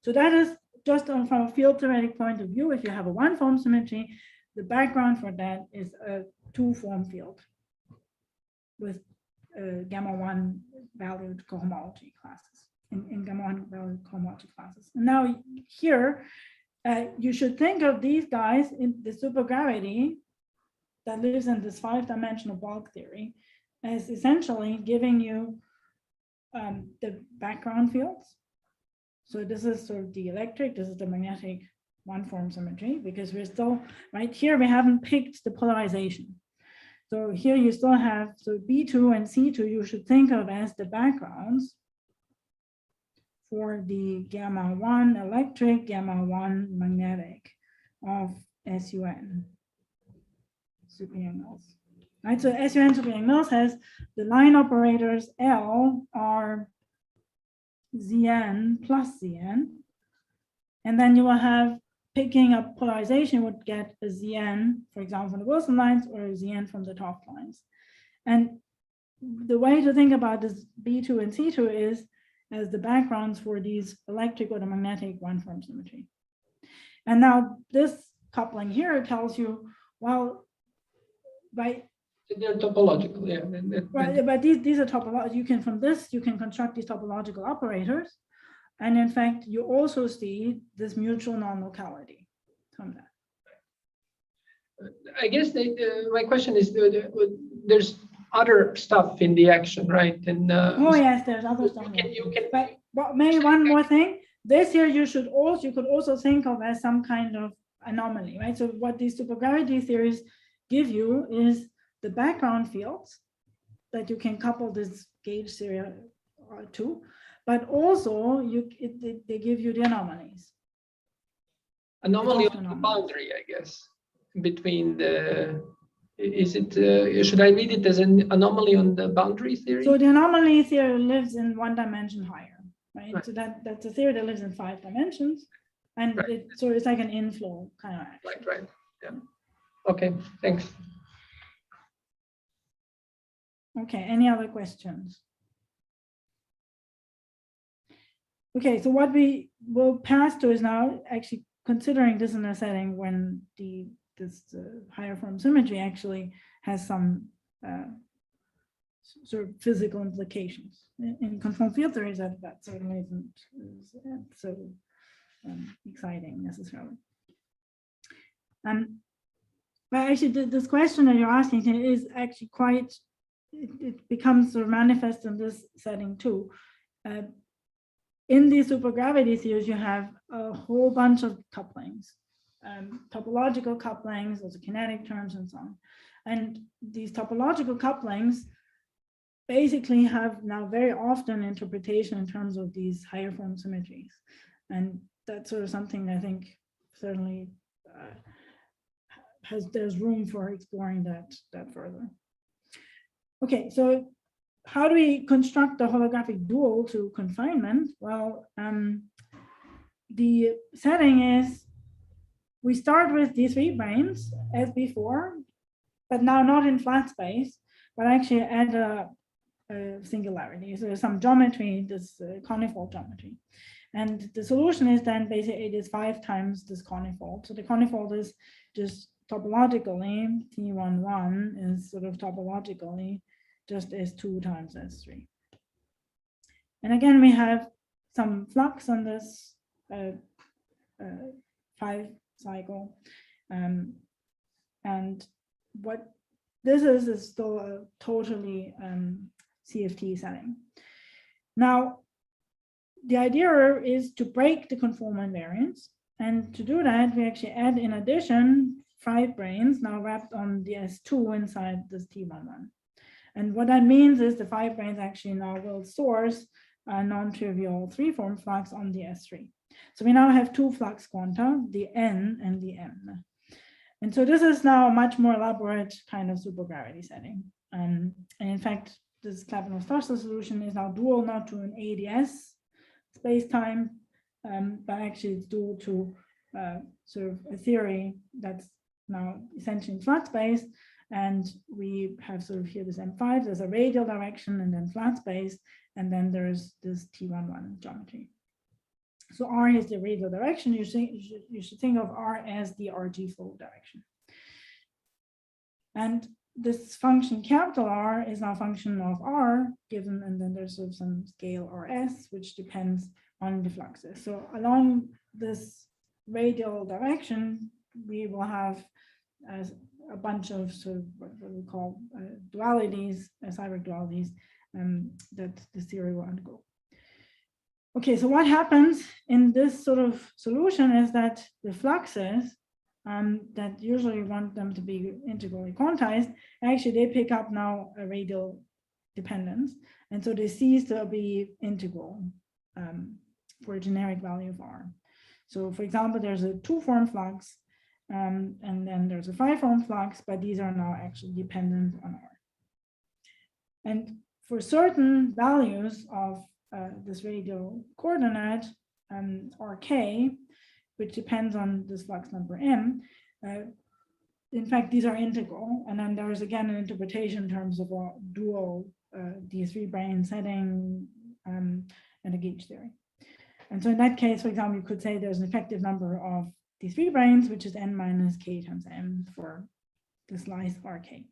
so that is just from a field theoretic point of view. If you have a one-form symmetry, the background for that is a two-form field with gamma 1 valued cohomology classes in gamma 1 valued cohomology classes. And now here, you should think of these guys in the supergravity that lives in this 5-dimensional bulk theory as essentially giving you the background fields. So this is sort of the electric, this is the magnetic one-form symmetry, because we're still, right here, we haven't picked the polarization. So here you still have, so B2 and C2, you should think of as the backgrounds for the gamma 1 electric, gamma 1 magnetic of SUN superunions. Right, so SUN superunions has the line operators L are Zn plus Zn, and then you will have picking up polarization would get a Zn, for example, from the Wilson lines, or a Zn from the top lines. And the way to think about this B2 and C2 is as the backgrounds for these electric or the magnetic one-form symmetry. And now this coupling here tells you, well, by they're topological, yeah. Right, but these are topological. You can, from this, you can construct these topological operators. And in fact, you also see this mutual non-locality from that. I guess my question is, there's other stuff in the action, right? And oh yes, there's other stuff. But maybe one more thing. This here you could also think of as some kind of anomaly, right? So what these supergravity theories give you is the background fields that you can couple this gauge theory to, but also they give you the anomalies. Anomaly on the boundary, I guess, between the, is it, should I read it as an anomaly on the boundary theory? So the anomaly theory lives in 1 dimension higher, right? So that's a theory that lives in 5 dimensions, and so it's like an inflow kind of action. Right, yeah. Okay, thanks. Okay, any other questions? Okay, so what we will pass to is now actually considering this in a setting when this higher form symmetry actually has some sort of physical implications. In conformal field theories, that certainly isn't so exciting necessarily. But actually, this question that you're asking is actually quite, it becomes sort of manifest in this setting too. in these supergravity theories, you have a whole bunch of couplings, topological couplings, also kinetic terms and so on. And these topological couplings basically have now very often interpretation in terms of these higher form symmetries. And that's sort of something I think certainly there's room for exploring that further. Okay, so how do we construct the holographic dual to confinement? Well, the setting is we start with these three branes as before, but now not in flat space, but actually add a singularity. So there's some geometry, this conifold geometry. And the solution is then basically it is 5 times this conifold. So the conifold is just topologically, T11 is sort of topologically just S2 times S3. And again, we have some flux on this 5 cycle. And what this is still a totally CFT setting. Now, the idea is to break the conformal invariance. And to do that, we actually add in addition 5 branes now wrapped on the S2 inside this T11. And what that means is the 5 branes actually now will source a non-trivial 3-form flux on the S3. So we now have 2 flux quanta, the N and the M. And so this is now a much more elaborate kind of supergravity setting. And in fact, this Clapeyron-Stossel solution is now dual not to an ADS space-time, but actually it's dual to sort of a theory that's now essentially in flat space. And we have sort of here this M5, there's a radial direction and then flat space, and then there's this T11 geometry. So R is the radial direction. You should think of R as the RG flow direction. And this function capital R is now a function of R given, and then there's sort of some scale RS, which depends on the fluxes. So along this radial direction, we will have a bunch of sort of what we call dualities, cyber dualities that the theory will undergo. Okay, so what happens in this sort of solution is that the fluxes that usually want them to be integrally quantized, actually they pick up now a radial dependence. And so they cease to be integral for a generic value of R. So for example, there's a 2-form flux and then there's a 5-form flux, but these are now actually dependent on R. And for certain values of this radial coordinate, RK, which depends on this flux number M, in fact, these are integral. And then there's again an interpretation in terms of a dual D3 brane setting and a gauge theory. And so in that case, for example, you could say there's an effective number of D3 branes, which is N minus K times M for the slice RK.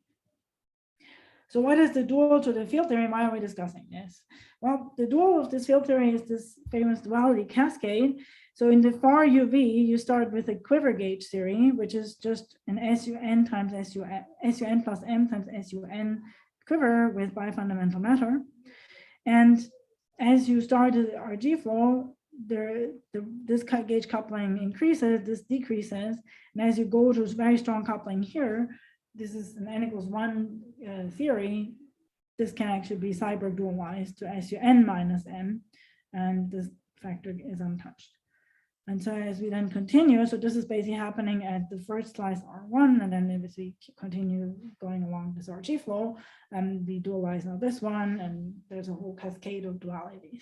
So what is the dual to the field theory? Why are we discussing this? Well, the dual of this field theory is this famous duality cascade. So in the far UV, you start with a quiver gauge theory, which is just an SUN times SUN plus M times SUN quiver with bifundamental matter. And as you start the RG flow, this gauge coupling increases, this decreases. And as you go to very strong coupling here, this is an N=1 theory. This can actually be Seiberg dualized to SUN minus M, and this factor is untouched. And so as we then continue, so this is basically happening at the first slice R1, and then as we continue going along this RG flow, and we dualize now this one, and there's a whole cascade of dualities.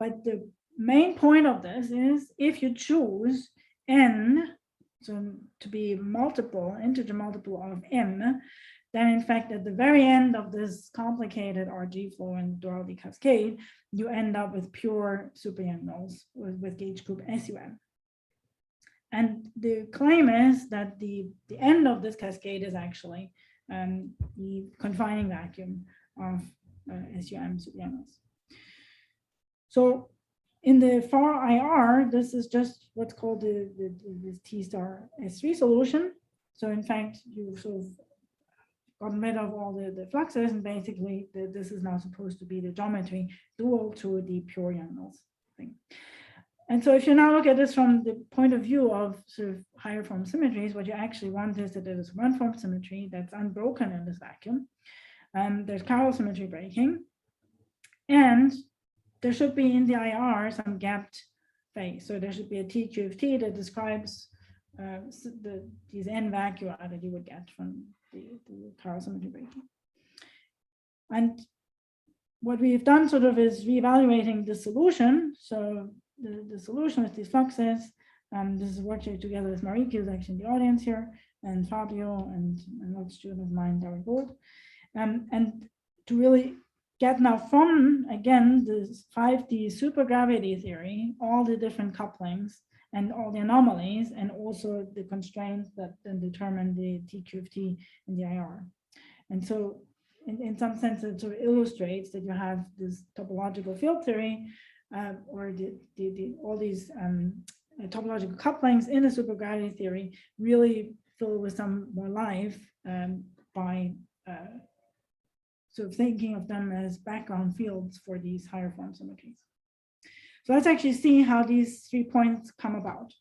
But the main point of this is if you choose N, so to be multiple, integer multiple of M, then in fact, at the very end of this complicated RG flow and duality cascade, you end up with pure super-Young-Knowles with gauge group SUM. And the claim is that the end of this cascade is actually the confining vacuum of SUM super-Young-Knowles. So in the far IR, this is just what's called the T star S3 solution. So in fact, you've sort of gotten rid of all the fluxes, and basically this is now supposed to be the geometry dual to the pure Young-Knowles thing. And so if you now look at this from the point of view of sort of higher form symmetries, what you actually want is that there is one form symmetry that's unbroken in this vacuum. There's chiral symmetry breaking. And there should be in the IR some gapped phase. So there should be a TQFT that describes these n vacua that you would get from the chiral symmetry breaking. And what we've done sort of is reevaluating the solution. So the solution with these fluxes, this is working together with Mariki, who's actually in the audience here, and Fabio and another student of mine, Derek Gold. And to really get now from, again, this 5D supergravity theory, all the different couplings and all the anomalies, and also the constraints that then determine the TQFT and the IR. And so in some sense, it sort of illustrates that you have this topological field theory, or all these topological couplings in the supergravity theory really fill with some more life by sort of thinking of them as background fields for these higher form symmetries. So let's actually see how these 3 points come about.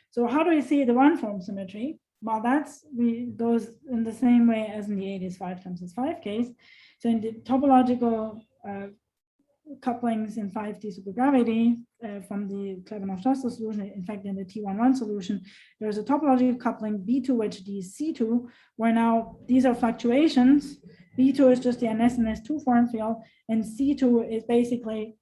So how do we see the one form symmetry? Well, goes in the same way as in the 80s 5 times 5 case. So in the topological couplings in 5D supergravity from the Klebanov-Schuster solution, in fact, in the T11 solution, there's a topological coupling B2 which is C2, where now these are fluctuations. B2 is just the NS and S2 form field, and C2 is basically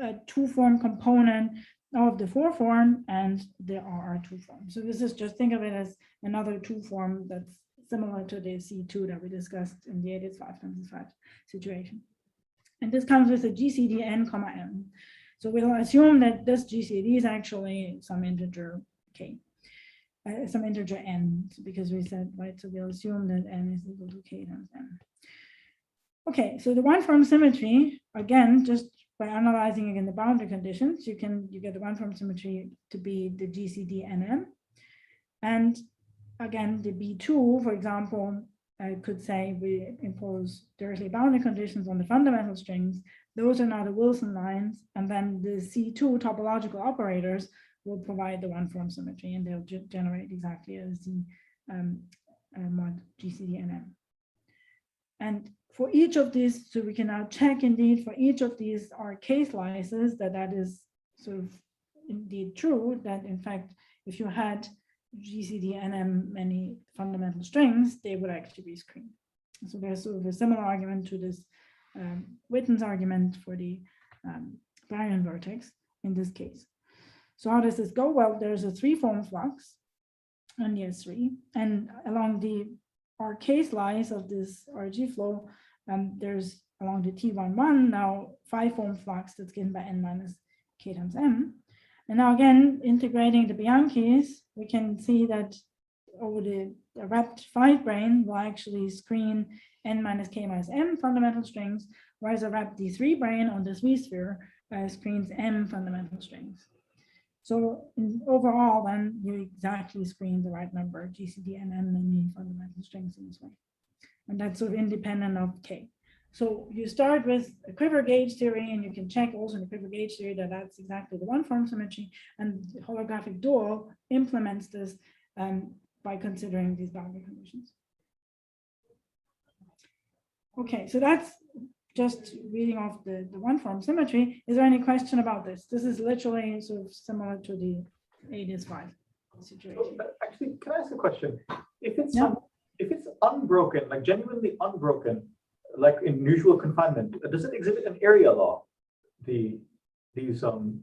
a 2-form component of the 4-form and the RR2 form. So this is just, think of it as another 2-form that's similar to the C2 that we discussed in the 80s 5 times 5 situation. And this comes with a GCD n, m. So we'll assume that this GCD is actually some integer k, some integer n, because we said, right, so we'll assume that n is equal to k times n. Okay, so the one form symmetry, again, just by analyzing again the boundary conditions, you get the one form symmetry to be the GCD nm. And again, the B2, for example, I could say we impose directly boundary conditions on the fundamental strings. Those are now the Wilson lines, and then the C2 topological operators will provide the one form symmetry, and they'll generate exactly as the mod GCD nm. And for each of these, so we can now check indeed for each of these RK slices that is sort of indeed true, that in fact, if you had GCD nm many fundamental strings, they would actually be screened. So there's sort of a similar argument to this Witten's argument for the baryon vertex in this case. So how does this go? Well, there's a 3-form flux on the S3, and along the RK slice of this RG flow, there's along the T11 now 5-form flux that's given by n minus k times m. And now again, integrating the Bianchis, we can see that over the wrapped 5 brane will actually screen n minus k minus m fundamental strings, whereas a wrapped D3 brane on this V-sphere screens m fundamental strings. So overall, then you exactly screen the right number, GCD and n many fundamental strings in this way. And that's sort of independent of k. So you start with a quiver gauge theory, and you can check also in the quiver gauge theory that that's exactly the one form symmetry, and the holographic dual implements this by considering these boundary conditions. Okay, so that's just reading off the one form symmetry. Is there any question about this? This is literally sort of similar to the 8s5 situation. Actually, can I ask a question? If it's unbroken, like genuinely unbroken, like in usual confinement, does it exhibit an area law? The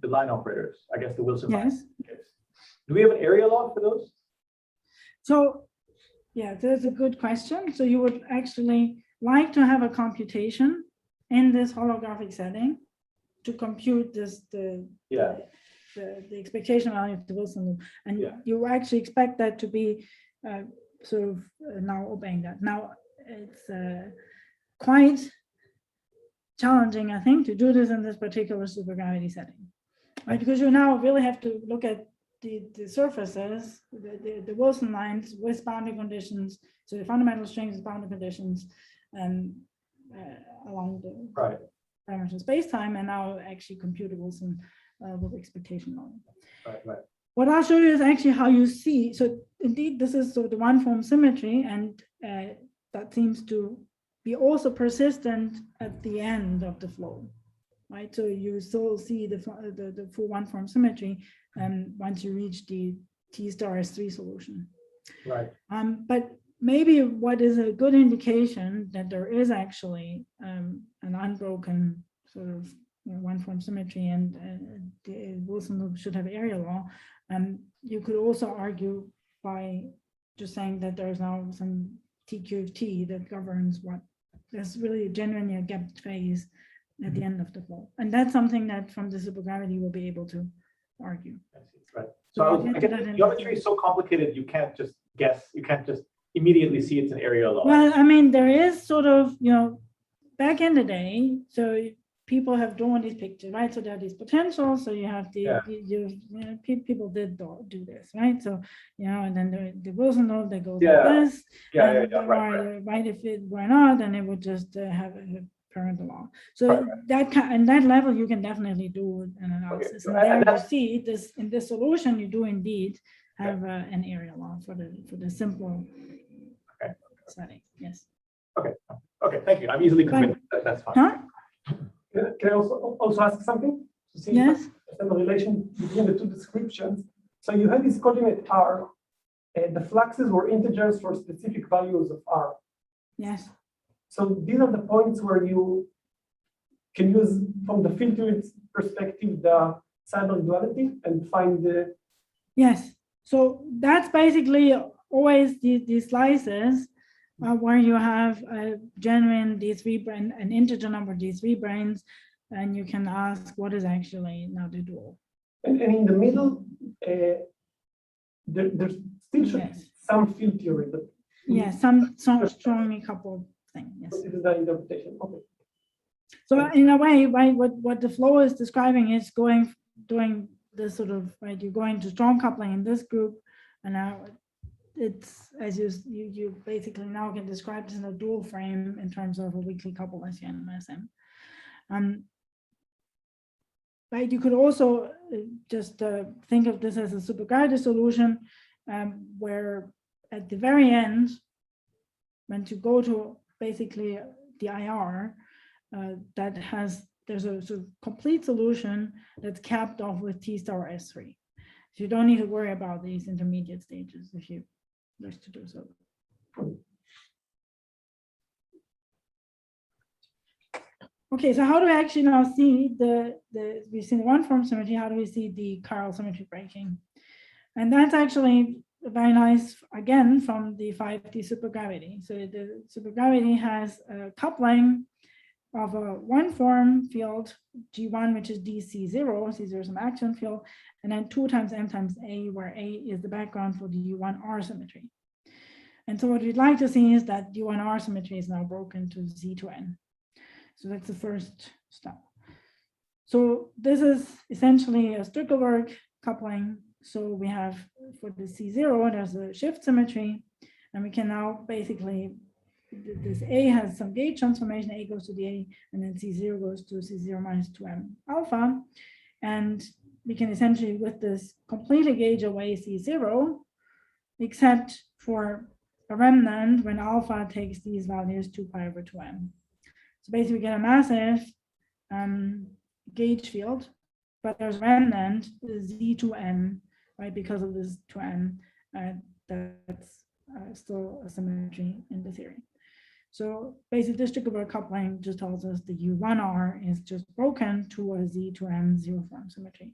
line operators, I guess the Wilson yes. line. Yes. Do we have an area law for those? So yeah, that's a good question. So you would actually like to have a computation in this holographic setting to compute the expectation value of the Wilson loop, and you actually expect that to be sort of now obeying that. Now it's quite challenging, I think, to do this in this particular supergravity setting, right? Because you now really have to look at the surfaces, the Wilson lines with boundary conditions, so the fundamental strings with boundary conditions, and along the dimensional space-time, and now actually compute a Wilson with expectation loading. Right. What I'll show you is actually how you see. So indeed, this is sort of the one form symmetry, and that seems to be also persistent at the end of the flow, right? So you still see the full one form symmetry once you reach the T star S3 solution. Right. But maybe what is a good indication that there is actually an unbroken sort of one form symmetry, and the Wilson loop should have area law. You could also argue by just saying that there's now some TQFT that governs what there's really genuinely a gapped phase at the end of the flow. And that's something that from the supergravity we'll be able to argue. I see. Right. So I guess geometry is so complicated, you can't just guess, you can't just immediately see it's an area law. Well, I mean, there is sort of, back in the day, so people have drawn these pictures, right? So there are these potentials. So you have people did do this, right? So, and then the Wilson loop that goes like this. Right. If it were not, then it would just have a parental law. So and that level, you can definitely do an analysis. Okay. And there you see this in this solution, you do indeed have an area law for the simple setting. Yes. Okay. Thank you. I'm easily convinced that's fine. Huh? Can I also ask something to see Yes. the relation between the two descriptions? So you had this coordinate R, and the fluxes were integers for specific values of R. Yes. So these are the points where you can use, from the field theory perspective, the Seidel duality and find the. Yes. So that's basically always these slices where you have a genuine D3 brane, an integer number D3 branes, and you can ask what is actually now the dual. And in the middle, there's still some field theory, but some strongly coupled thing. Yes. This is the interpretation. Okay. So in a way, right, what the flow is describing is doing this sort of you're going to strong coupling in this group, and now it's as you basically now can describe this in a dual frame in terms of a weakly coupled SN and SM. Right, you could also just think of this as a superguided solution, where at the very end, when you go to basically the IR, there's a sort of complete solution that's capped off with T star S3. So you don't need to worry about these intermediate stages if you wish to do so. Okay, so how do we actually now see we've seen the one form symmetry, how do we see the chiral symmetry breaking? And that's actually very nice, again, from the 5D supergravity. So the supergravity has a coupling of a one form field, G1, which is DC0, C0 is an action field, and then 2 times M times A, where A is the background for the U1R symmetry. And so what we'd like to see is that U1R symmetry is now broken to Z to N. So that's the first step. So this is essentially a Stückelberg coupling. So we have for the C0, there's a shift symmetry, and we can now basically, this A has some gauge transformation, A goes to the A, and then C0 goes to C0 minus 2M alpha. And we can essentially, with this, completely gauge away C0, except for a remnant when alpha takes these values 2 pi over 2M. So basically we get a massive gauge field, but there's remnant Z to N, right? Because of this to N, that's still a symmetry in the theory. So basically this Stückelberg coupling just tells us the U1R is just broken to a Z to N zero form symmetry.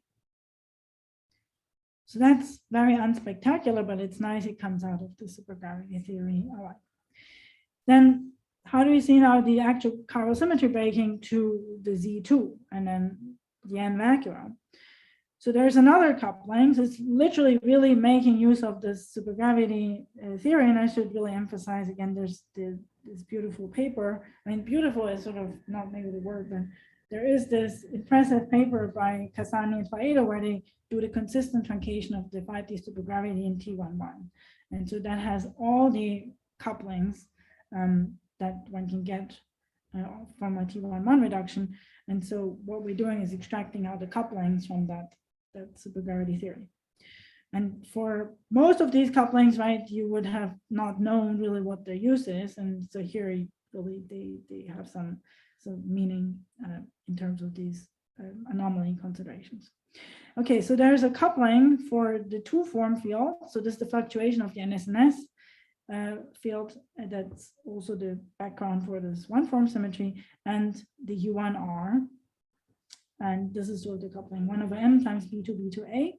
So that's very unspectacular, but it's nice it comes out of the supergravity theory. All right. Then how do we see now the actual chiral symmetry breaking to the Z2 and then the N vacuum? So there's another coupling. So it's literally really making use of this supergravity theory. And I should really emphasize again, there's this beautiful paper. I mean, beautiful is sort of not maybe the word, but there is this impressive paper by Kasani and Faedo where they do the consistent truncation of the 5D supergravity in T11. And so that has all the couplings that one can get from a T1-1 reduction. And so what we're doing is extracting out the couplings from that supergravity theory. And for most of these couplings, right, you would have not known really what their use is. And so here, really, they have some meaning in terms of these anomaly considerations. Okay, so there's a coupling for the two-form field. So this is the fluctuation of the NSNS field. That's also the background for this one-form symmetry and the U1R. And this is sort of the coupling 1/m times B2A.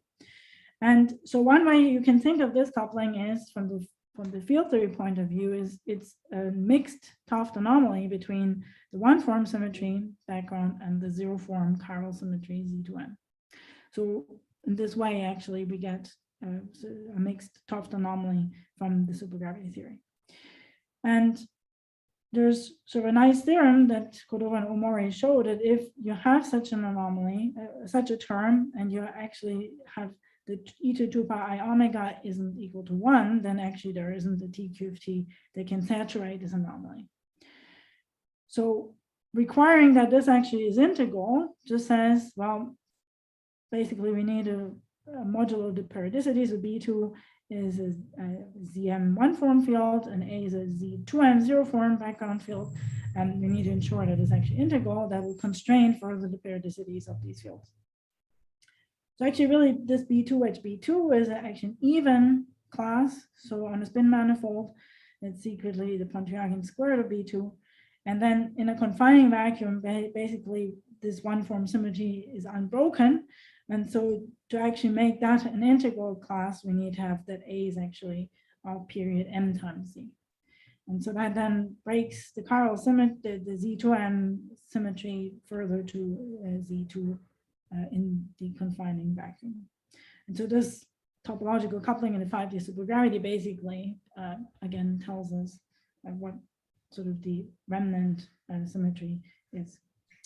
And so one way you can think of this coupling is from the field theory point of view is it's a mixed Taft anomaly between the one-form symmetry background and the zero-form chiral symmetry Z2M. So in this way, actually, we get a mixed Taft anomaly from the supergravity theory. And there's sort of a nice theorem that Cordova and Omori showed that if you have such an anomaly, such a term, and you actually have the e to 2 pi I omega isn't equal to 1, then actually there isn't a TQFT that can saturate this anomaly. So requiring that this actually is integral just says, well, basically we need a modulo of the periodicity. So B2 is a ZM one form field and A is a Z2M zero form background field. And we need to ensure that it's actually integral that will constrain further the periodicities of these fields. So actually really this B2H2 is actually an even class. So on a spin manifold, it's secretly the Pontryagin square of B2. And then in a confining vacuum, basically this one form symmetry is unbroken. And so to actually make that an integral class, we need to have that A is actually of period M times Z. And so that then breaks the chiral symmetry, the Z2M symmetry further to Z2 in the confining vacuum. And so this topological coupling in the 5D supergravity basically, again, tells us what sort of the remnant symmetry is.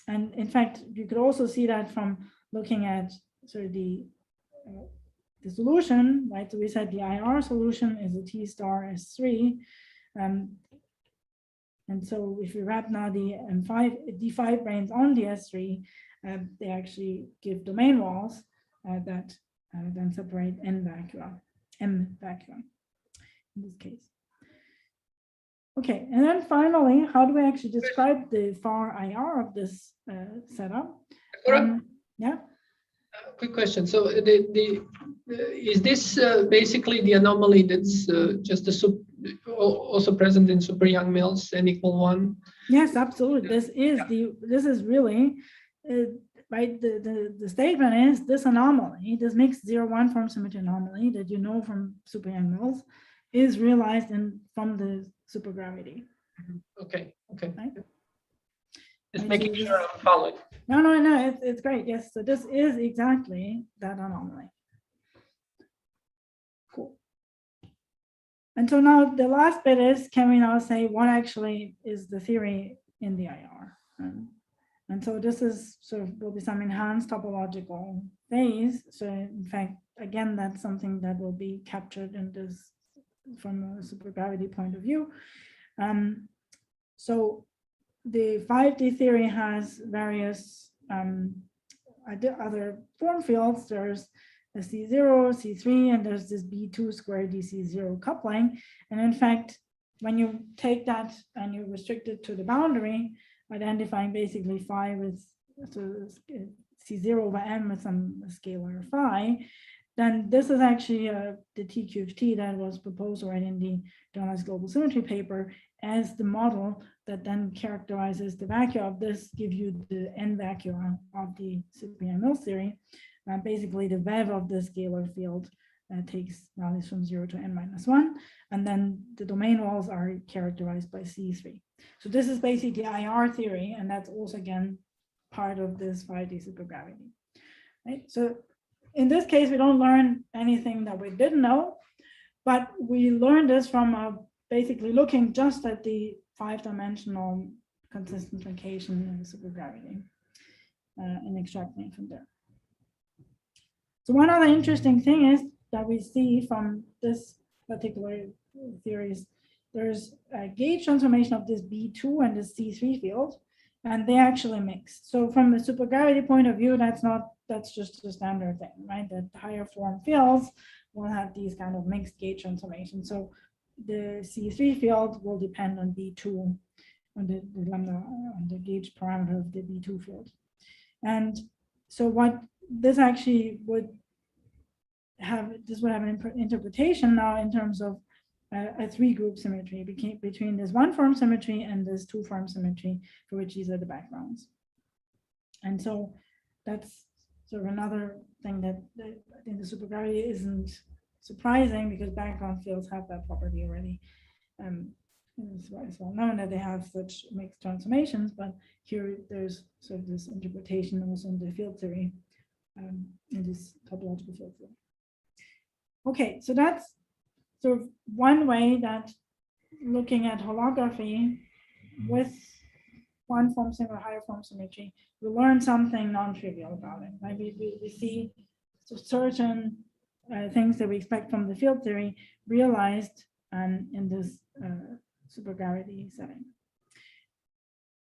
And in fact, you could also see that from looking at sort of the solution, right? So we said the IR solution is a T star S3. And so if we wrap now the D5 branes on the S3, they actually give domain walls that then separate M vacua in this case. Okay, and then finally, how do we actually describe the far IR of this setup? Yeah. Quick question. So is this basically the anomaly that's just also present in super young males n equal 1? Yes, absolutely. This is really right. The statement is this anomaly, this mixed 0-1 form symmetry anomaly that you know from super young males, is realized from the supergravity. Okay. Right? Just making sure I'm following. No, it's great. Yes, so this is exactly that anomaly. Cool. And so now the last bit is, can we now say what actually is the theory in the IR? And so this is sort of will be some enhanced topological phase. So in fact, again, that's something that will be captured in this from a supergravity point of view. So the 5D theory has various other form fields. There's a C0, C3, and there's this B2 square DC0 coupling. And in fact, when you take that and you restrict it to the boundary, identifying basically phi with C0 over M with some scalar phi, then this is actually the TQFT that was proposed already in the generalized global symmetry paper as the model that then characterizes the vacua of this, give you the N vacua of the Cyprian-Mills theory. Basically, the VEV of the scalar field takes values from 0 to n-1, and then the domain walls are characterized by C3. So this is basically the IR theory, and that's also, again, part of this 5D supergravity. Right? So in this case, we don't learn anything that we didn't know, but we learned this from basically looking just at the 5-dimensional consistent truncation in the supergravity and extracting from there. So one other interesting thing is that we see from this particular theories there's a gauge transformation of this B2 and this C3 field, and they actually mix. So from the supergravity point of view, that's just a standard thing, right? That higher form fields will have these kind of mixed gauge transformations. So the C3 field will depend on B2, on the lambda, on the gauge parameter of the B2 field. And so what this actually would have, this would have an interpretation now in terms of a three-group symmetry between this one-form symmetry and this two-form symmetry, for which these are the backgrounds. And so that's sort of another thing that I think the supergravity isn't surprising, because background fields have that property already. It's well known that they have such mixed transformations, but here there's sort of this interpretation also in the field theory, in this topological field theory. Okay, so that's sort of one way that looking at holography with one form symmetry, higher form symmetry, we learn something non-trivial about it. Right? We see certain things that we expect from the field theory realized in this supergravity setting.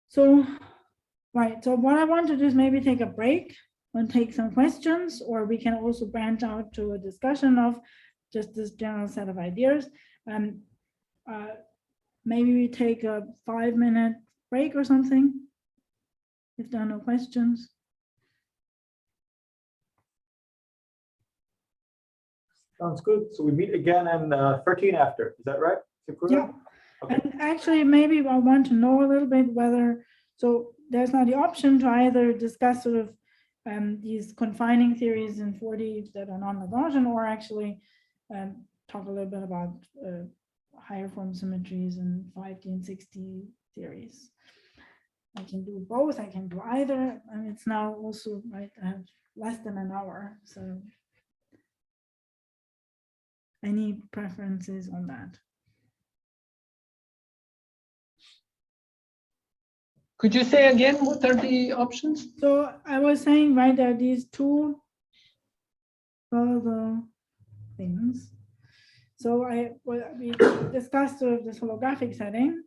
So, right, so what I want to do is maybe take a break and take some questions, or we can also branch out to a discussion of just this general set of ideas. Maybe we take a 5-minute break or something, if there are no questions. Sounds good. So we meet again in 13 after. Is that right, Sakura? Yeah. Okay. And actually, maybe I want to know a little bit whether, so there's now the option to either discuss sort of these confining theories in 4D that are non-Lagrangian, or actually talk a little bit about higher form symmetries and 5D and 6D theories. I can do both, I can do either, and it's now also, right, I have less than an hour, so any preferences on that? Could you say again, what are the options? So I was saying, right, there are these two further things. So we discussed sort of this holographic setting,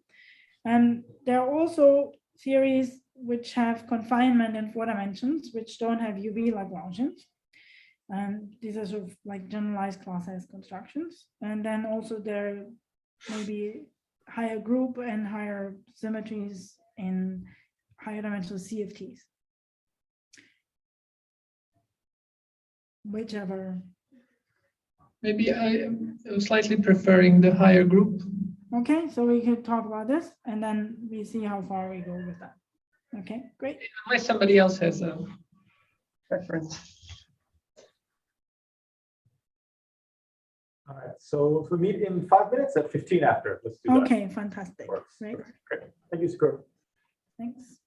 and there are also theories which have confinement in 4 dimensions, which don't have UV Lagrangians. And these are sort of like generalized class S constructions. And then also there may be higher group and higher symmetries in higher dimensional CFTs. Whichever. Maybe I am slightly preferring the higher group. Okay, so we could talk about this and then we see how far we go with that. Okay, great. Unless somebody else has a preference. All right. So we meet in 5 minutes at 15 after. Let's do that. Okay, fantastic. Works. Great. Great. Thank you, Sakura. Thanks.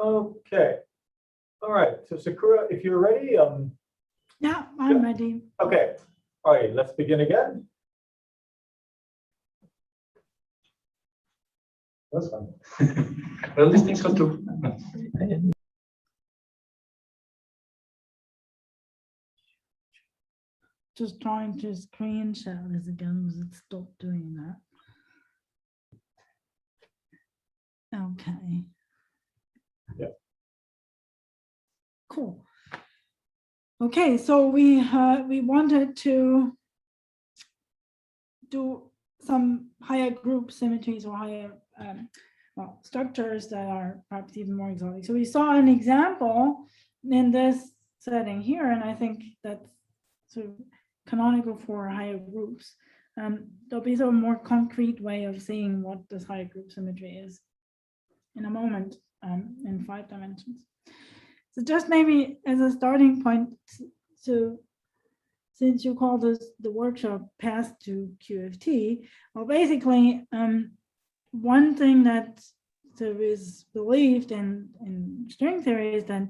Okay. All right. So Sakura, if you're ready, Yeah, I'm ready. okay. All right, let's begin again. That's fun. Well, these things got to. Just trying to screen share this again because it stopped doing that. Okay. Yeah. Cool. Okay, so we wanted to do some higher group symmetries or higher well, structures that are perhaps even more exotic. So we saw an example in this setting here, and I think that's sort of canonical for higher groups. There'll be sort of a more concrete way of seeing what this higher group symmetry is in a moment in 5 dimensions. So just maybe as a starting point, so since you call this the workshop Path to QFT, well, basically, one thing that is believed in string theory is that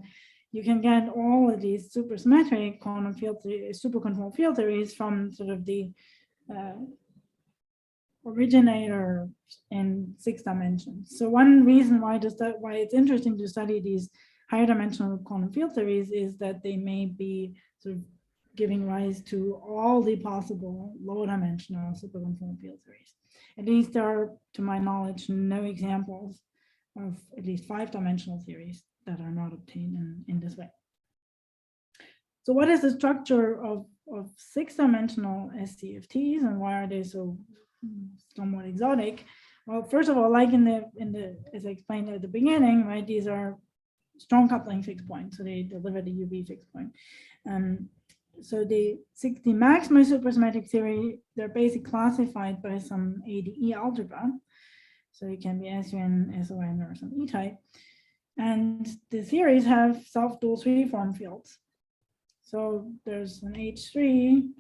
you can get all of these supersymmetric quantum field supercontrolled field theories from sort of the originator in 6 dimensions. So one reason why it's interesting to study these higher dimensional quantum field theories is that they may be sort of giving rise to all the possible low dimensional supercontrolled field theories. At least there are, to my knowledge, no examples of at least 5 dimensional theories that are not obtained in this way. So what is the structure of 6 dimensional SCFTs and why are they so somewhat exotic? Well, first of all, like in the as I explained at the beginning, right, these are strong coupling fixed points, so they deliver the UV fixed point. So the 60 maximal supersymmetric theory, they're basically classified by some ADE algebra. So it can be SUN, SON, or some E-type. And the theories have self-dual 3-form fields. So there's an H3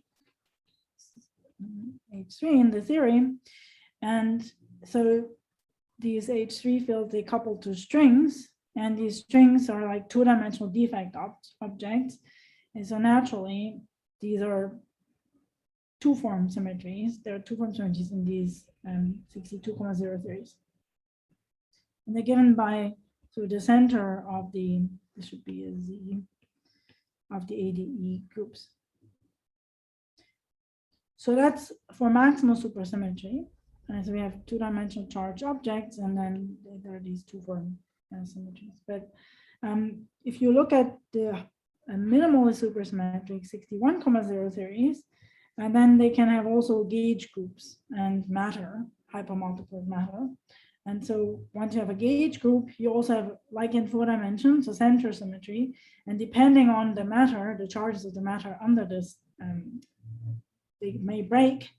in the theory. And so these H3 fields, they couple to strings, and these strings are like 2-dimensional defect objects. And so naturally, these are 2-form symmetries. There are 2-form symmetries in these 62,0 theories. And they're given by, so the center of the, this should be a Z, of the ADE groups. So that's for maximal supersymmetry. And so we have 2-dimensional charged objects, and then there are these 2-form symmetries. But if you look at the minimally supersymmetric 61,0 theories, and then they can have also gauge groups and matter, hypermultiple matter. And so once you have a gauge group, you also have, like in 4 dimensions, a center symmetry. And depending on the matter, the charges of the matter under this, they may break,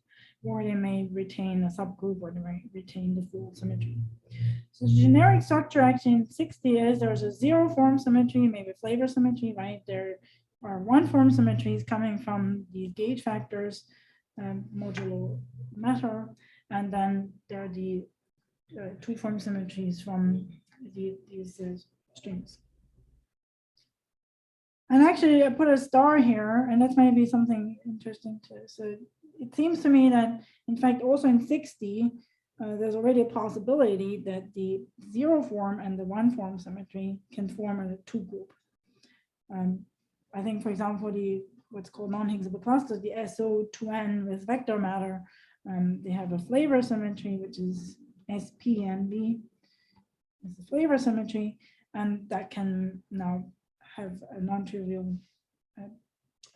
or they may retain a subgroup, or they may retain the full symmetry. So the generic structure actually in 60 is there's a 0-form symmetry, maybe flavor symmetry, right? There are 1-form symmetries coming from the gauge factors, modulo matter, and then there are the 2-form symmetries from these strings. And actually, I put a star here, and that's maybe something interesting too. So it seems to me that, in fact, also in 60, there's already a possibility that the 0-form and the 1-form symmetry can form a 2-group. I think, for example, what's called non-Higgsable clusters, the SO2N with vector matter, they have a flavor symmetry, which is SPNB. It's a flavor symmetry, and that can now have a non-trivial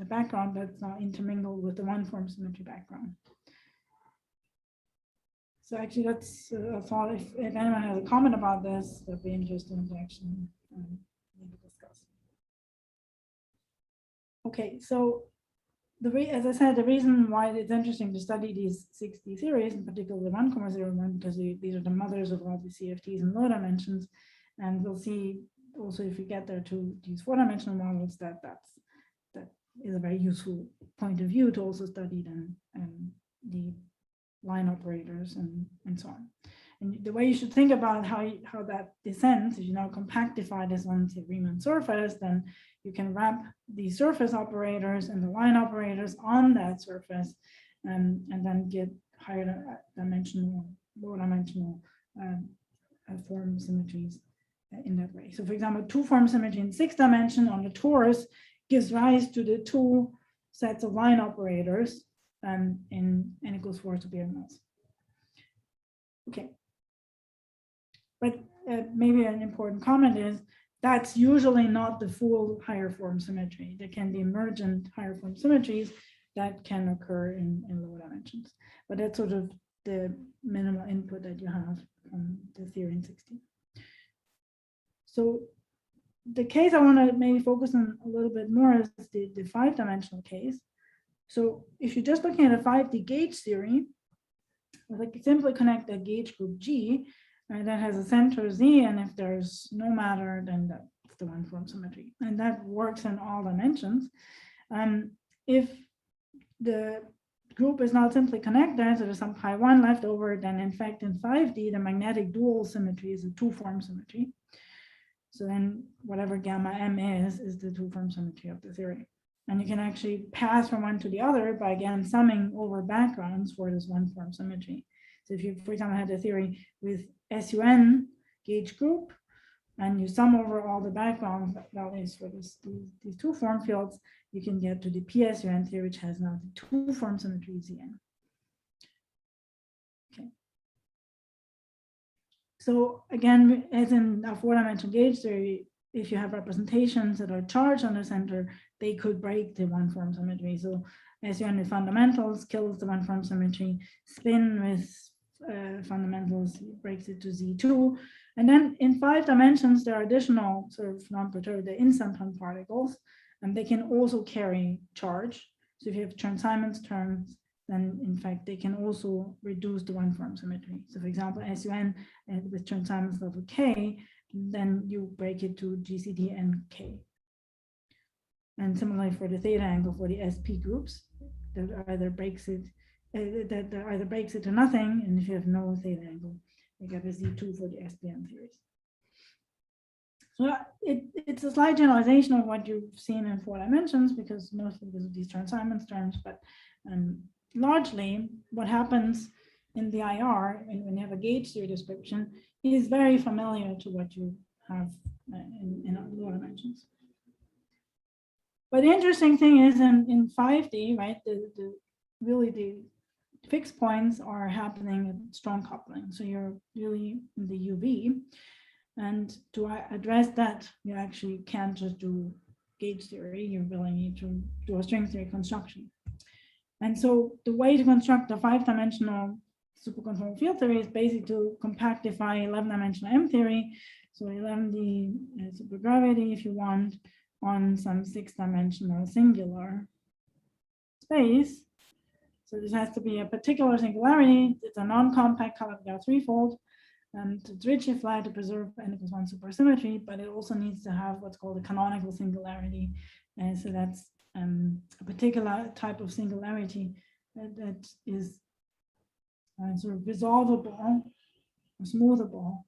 background that's now intermingled with the 1-form symmetry background. So actually, that's a thought. If anyone has a comment about this, that'd be interesting to actually maybe discuss. Okay, so as I said, the reason why it's interesting to study these 60 theories, in particular the 1,01, because these are the mothers of all the CFTs in low dimensions, and we'll see also if we get there to these 4-dimensional models that is a very useful point of view to also study then the line operators and so on. And the way you should think about how that descends, if you now compactify this onto the Riemann surface, then you can wrap the surface operators and the line operators on that surface, and then get higher dimensional, lower dimensional form symmetries in that way. So for example, two form symmetry in 6 dimension on the torus gives rise to the 2 sets of line operators in n equals 4 subunits. Okay. But maybe an important comment is that's usually not the full higher form symmetry. There can be emergent higher form symmetries that can occur in lower dimensions. But that's sort of the minimal input that you have from the theory in 16. So the case I want to maybe focus on a little bit more is the 5-dimensional case. So if you're just looking at a 5D gauge theory, like simply connect a gauge group G, that has a center Z, and if there's no matter, then that's the one form symmetry, and that works in all dimensions. If the group is not simply connected, so there's some pi1 left over, then in fact in 5D the magnetic dual symmetry is a 2-form symmetry. So then whatever gamma m is the 2-form symmetry of the theory. And you can actually pass from one to the other by again summing over backgrounds for this 1-form symmetry. So if you, for example, had a theory with SUN gauge group, and you sum over all the background values for these 2 form fields, you can get to the PSUN theory, which has now the 2-form symmetry Zn. Okay. So again, as in a 4-dimensional gauge theory, if you have representations that are charged on the center, they could break the 1-form symmetry. So SUN with fundamentals kills the 1-form symmetry, spin with fundamentals breaks it to Z2. And then in 5 dimensions, there are additional sort of non-perturbed, the instanton particles, and they can also carry charge. So if you have Chern-Simons terms, then in fact, they can also reduce the 1-form symmetry. So for example, SUN with Chern-Simons level K, then you break it to GCD and K. And similarly for the theta angle for the SP groups, that either breaks it to nothing, and if you have no theta angle, you get a Z2 for the SPM theories. So it's a slight generalization of what you've seen in 4 dimensions, because mostly because of these Chern-Simons terms, but largely what happens in the IR when you have a gauge theory description is very familiar to what you have in lower dimensions. But the interesting thing is in 5D, right, really the fixed points are happening at strong coupling. So you're really in the UV. And to address that, you actually can't just do gauge theory. You really need to do a string theory construction. And so the way to construct a 5-dimensional superconformal field theory is basically to compactify 11-dimensional M theory. So 11D supergravity, if you want, on some 6-dimensional singular space. So this has to be a particular singularity. It's a non-compact Calabi-Yau threefold. And it's Ricci flat to preserve n=1 supersymmetry, but it also needs to have what's called a canonical singularity. And so that's a particular type of singularity that is sort of resolvable or smoothable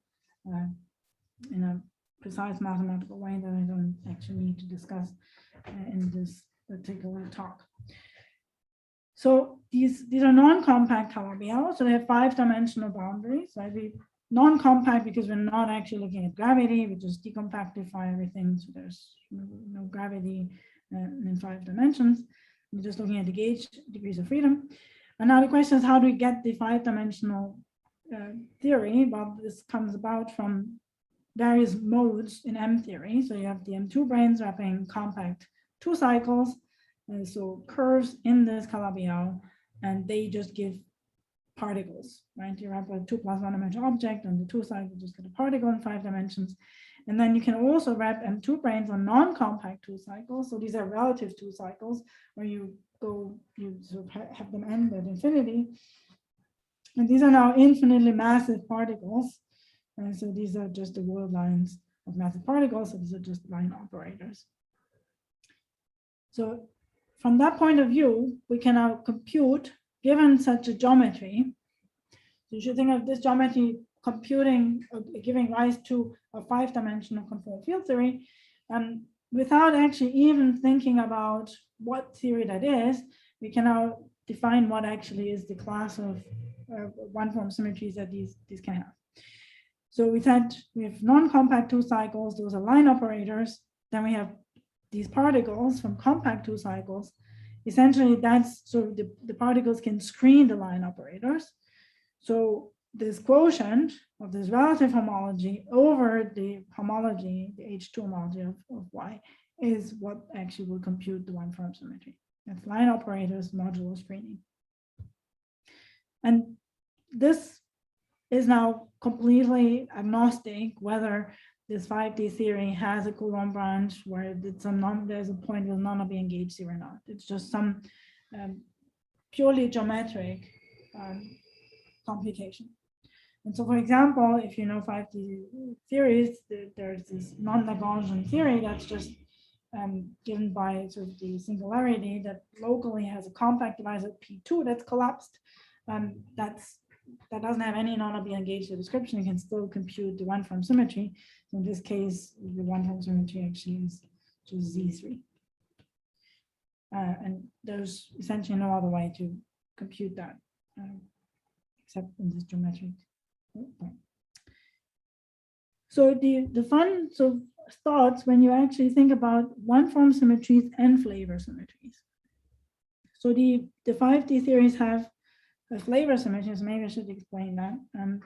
in a precise mathematical way that I don't actually need to discuss in this particular talk. So these are non-compact Calabi-Yau, so they have 5-dimensional boundaries, right? Non-compact because we're not actually looking at gravity, we just decompactify everything, so there's no gravity in 5 dimensions. We're just looking at the gauge degrees of freedom. And now the question is, how do we get the 5-dimensional theory? Well, this comes about from various modes in M theory. So you have the M2 branes wrapping compact 2 cycles, so curves in this Calabi-Yau, and they just give particles, right? You wrap a 2 + 1 dimensional object on the 2 side, you just get a particle in 5 dimensions. And then you can also wrap M2 branes on non-compact 2 cycles. So these are relative 2 cycles where you sort of have them end at infinity. And these are now infinitely massive particles. And so these are just the world lines of massive particles. So these are just line operators. So from that point of view, we can now compute, given such a geometry, so you should think of this geometry computing, giving rise to a 5-dimensional conformal field theory, without actually even thinking about what theory that is, we can now define what actually is the class of one-form symmetries that these can have. So we said we have non-compact 2 cycles, those are line operators. Then we have these particles from compact 2 cycles. Essentially, that's sort of the particles can screen the line operators. So this quotient of this relative homology over the homology, the H2 homology of Y, is what actually will compute the one-form symmetry. That's line operators modulo screening. And this is now completely agnostic whether this 5D theory has a Coulomb branch where there's a point will not be engaged here or not. It's just some purely geometric computation. And so, for example, if you know 5D theories, there's this non-Lagrangian theory that's just given by sort of the singularity that locally has a compact divisor P2 that's collapsed. That doesn't have any non-be engaged description. You can still compute the one-form symmetry. So in this case, the one-form symmetry actually is just Z3. And there's essentially no other way to compute that except in this geometric point. So the fun sort of starts when you actually think about one-form symmetries and flavor symmetries. So the 5D theories have a flavor symmetry, so maybe I should explain that.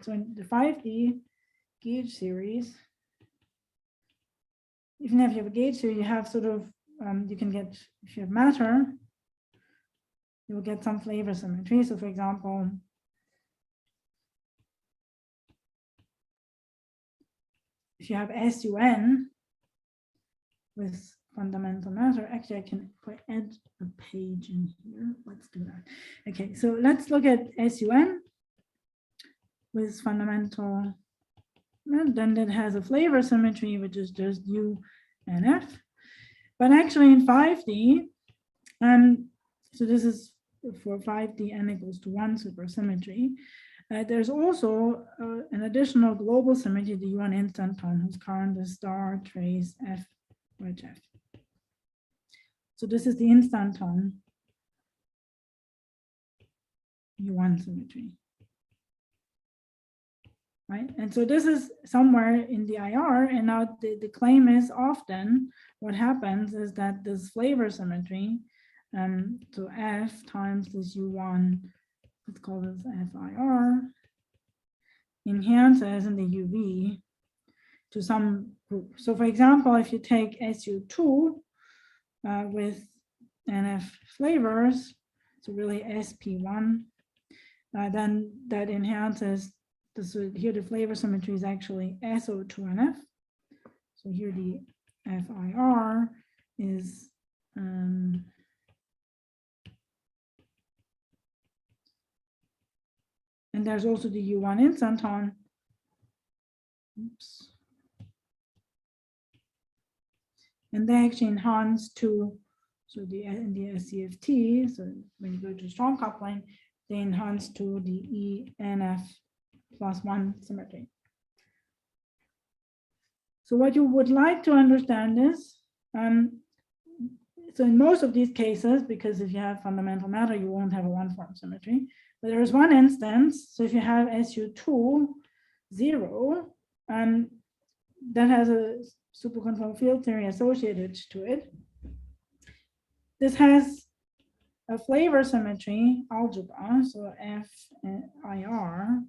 So in the 5D gauge series, even if you have a gauge series, you have sort of, you can get, if you have matter, you will get some flavor symmetry. So for example, if you have SUN with fundamental matter, actually I can add a page in here. Let's do that. Okay, so let's look at SUN with fundamental, and then that has a flavor symmetry, which is just U and F. But actually in 5D, so this is for 5D n equals to 1 supersymmetry. There's also an additional global symmetry, the U1 instanton, whose current is star trace F wedge F. So this is the instanton U1 symmetry, right? And so this is somewhere in the IR, and now the claim is often what happens is that this flavor symmetry, so F times this U1, let's call this FIR, enhances in the UV to some group. So for example, if you take SU2 with NF flavors, so really SP1, then that enhances this. Here the flavor symmetry is actually SO2 NF. So here the FIR is and there's also the U1 instanton. Oops. And they actually enhance to, so in the SCFT, so when you go to strong coupling, they enhance to the ENF +1 symmetry. So what you would like to understand is, so in most of these cases, because if you have fundamental matter, you won't have a one-form symmetry. But there is one instance, so if you have SU2, 0, that has a superconformal field theory associated to it. This has a flavor symmetry algebra, so FIR,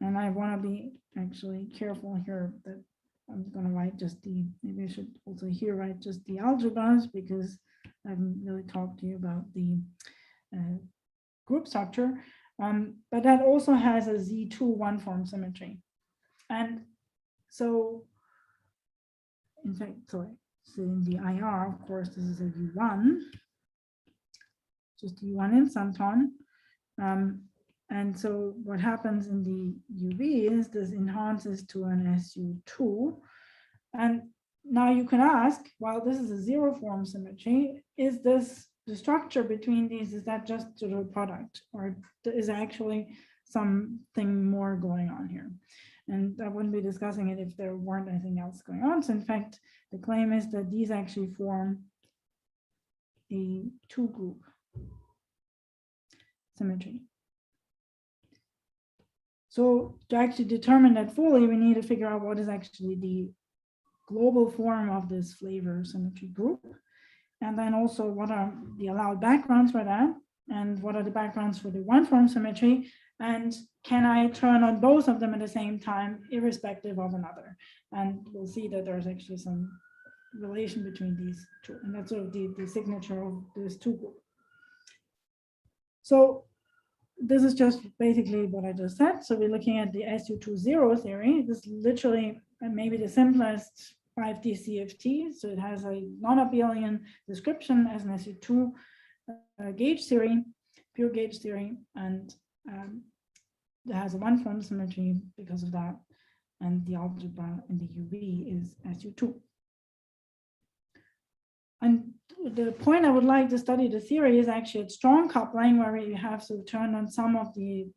and I want to be actually careful here that I'm going to write just the, maybe I should also here write just the algebras because I haven't really talked to you about the group structure, but that also has a Z2 one-form symmetry. And so, in fact, sorry, so in the IR, of course, this is a U1, just U1 instanton. And so what happens in the UV is this enhances to an SU2. And now you can ask, well, this is a zero form symmetry. Is this the structure between these? Is that just sort of a product, or is actually something more going on here? And I wouldn't be discussing it if there weren't anything else going on. So in fact, the claim is that these actually form a two-group symmetry. So to actually determine that fully, we need to figure out what is actually the global form of this flavor symmetry group. And then also what are the allowed backgrounds for that? And what are the backgrounds for the one form symmetry? And can I turn on both of them at the same time, irrespective of another? And we'll see that there's actually some relation between these two. And that's sort of the signature of this two group. So this is just basically what I just said. So we're looking at the SU20 theory. This is literally maybe the simplest 5D CFT. So it has a non-abelian description as an SU2 gauge theory, pure gauge theory, and it has a one form symmetry because of that. And the algebra in the UV is SU2. And the point I would like to study the theory is actually at strong coupling, where we have to turn on some of the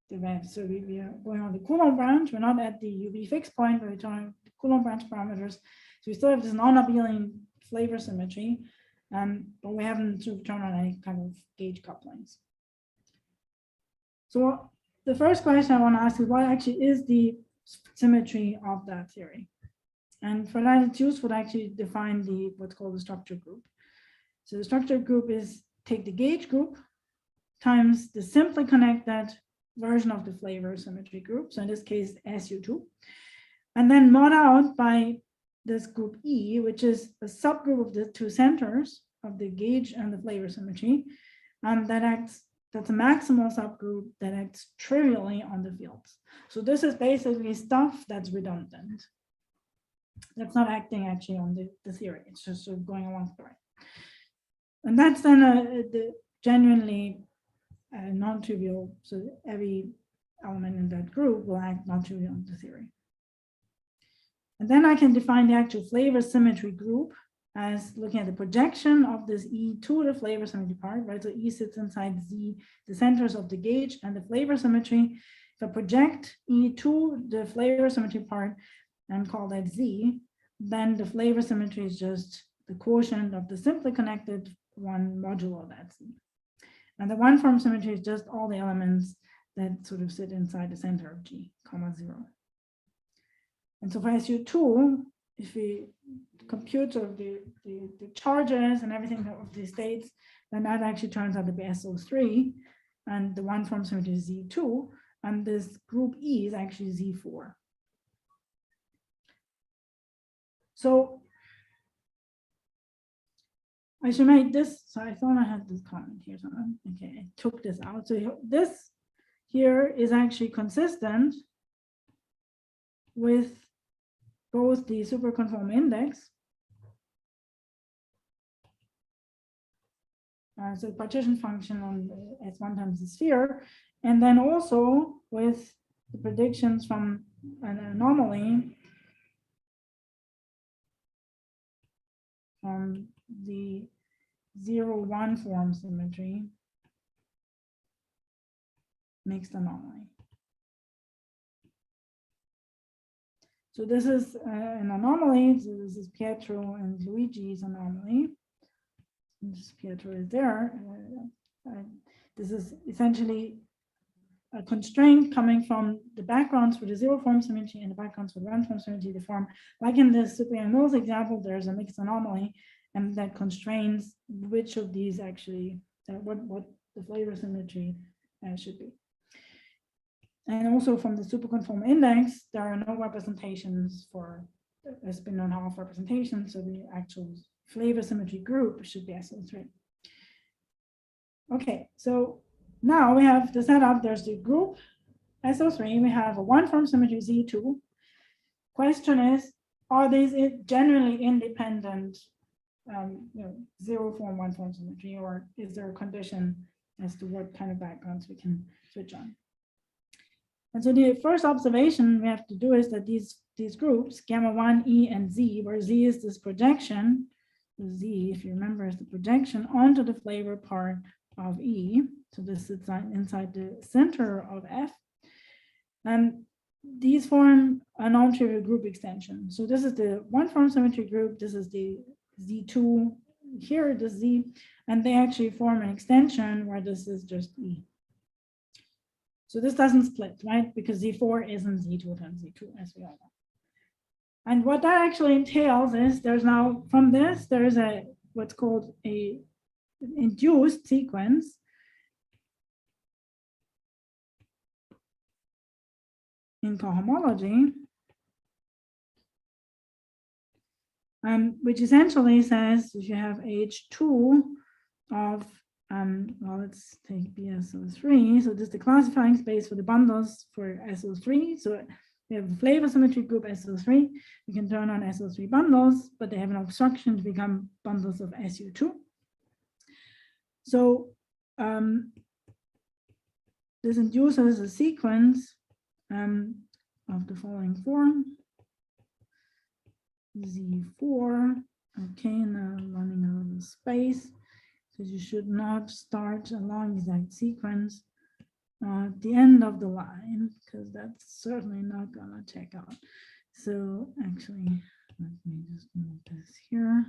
waves. So we are going on the Coulomb branch. We're not at the UV fixed point, but we're turning the Coulomb branch parameters. So we still have this non-abelian flavor symmetry, but we haven't sort of turned on any kind of gauge couplings. So the first question I want to ask is, what actually is the symmetry of that theory? And for that, it's useful to actually define what's called the structure group. So the structure group is take the gauge group times the simply connected version of the flavor symmetry group. So in this case, SU2, and then mod out by this group E, which is a subgroup of the two centers of the gauge and the flavor symmetry, that's a maximal subgroup that acts trivially on the fields. So this is basically stuff that's redundant. That's not acting actually on the theory. It's just sort of going along the way. And that's then the genuinely non-trivial. So every element in that group will act non-trivial on the theory. And then I can define the actual flavor symmetry group as looking at the projection of this E to the flavor symmetry part, right? So E sits inside Z, the centers of the gauge and the flavor symmetry. If I project E to the flavor symmetry part and call that Z, then the flavor symmetry is just the quotient of the simply connected one modulo that Z. And the one form symmetry is just all the elements that sort of sit inside the center of G, comma 0. And so for SU2, if we compute sort of the charges and everything of the states, then that actually turns out to be SO3, and the one form symmetry is Z2, and this group E is actually Z4. So I should make this, so I thought I had this comment here. So, okay, I took this out. So this here is actually consistent with both the superconform index, so partition function on S1 times the sphere, and then also with the predictions from an anomaly from the 0-1 form symmetry mixed anomaly. So this is an anomaly. So this is Pietro and Luigi's anomaly. This Pietro is there. This is essentially a constraint coming from the backgrounds for the 0 form symmetry and the backgrounds for the 1 form symmetry. The form, like in the Cyprian-Mills example, there's a mixed anomaly, and that constrains which of these actually, what the flavor symmetry should be. And also from the superconform index, there are no representations for a spin on half representation. So the actual flavor symmetry group should be SO3. Okay, so now we have the setup. There's the group SO3. We have a 1 form symmetry Z2. Question is, are these generally independent 0 form, 1 form symmetry, or is there a condition as to what kind of backgrounds we can switch on? And so the first observation we have to do is that these groups, gamma 1, E, and Z, where Z is this projection, Z, if you remember, is the projection onto the flavor part of E. So this sits inside the center of F. And these form a non-trivial group extension. So this is the one form symmetry group. This is the Z2 here, the Z, and they actually form an extension where this is just E. So this doesn't split, right? Because Z4 isn't Z2 times Z2, as we all know. And what that actually entails is there's now, from this, there's a what's called a induced sequence in cohomology, which essentially says if you have H2 of, well, let's take BSO3. So this is the classifying space for the bundles for SO3. So we have the flavor symmetry group SO3. We can turn on SO3 bundles, but they have an obstruction to become bundles of SU2. So this induces a sequence of the following form. Z4, okay, now running out of space. So you should not start a long exact sequence at the end of the line, because that's certainly not gonna check out. So actually, let me just move this here.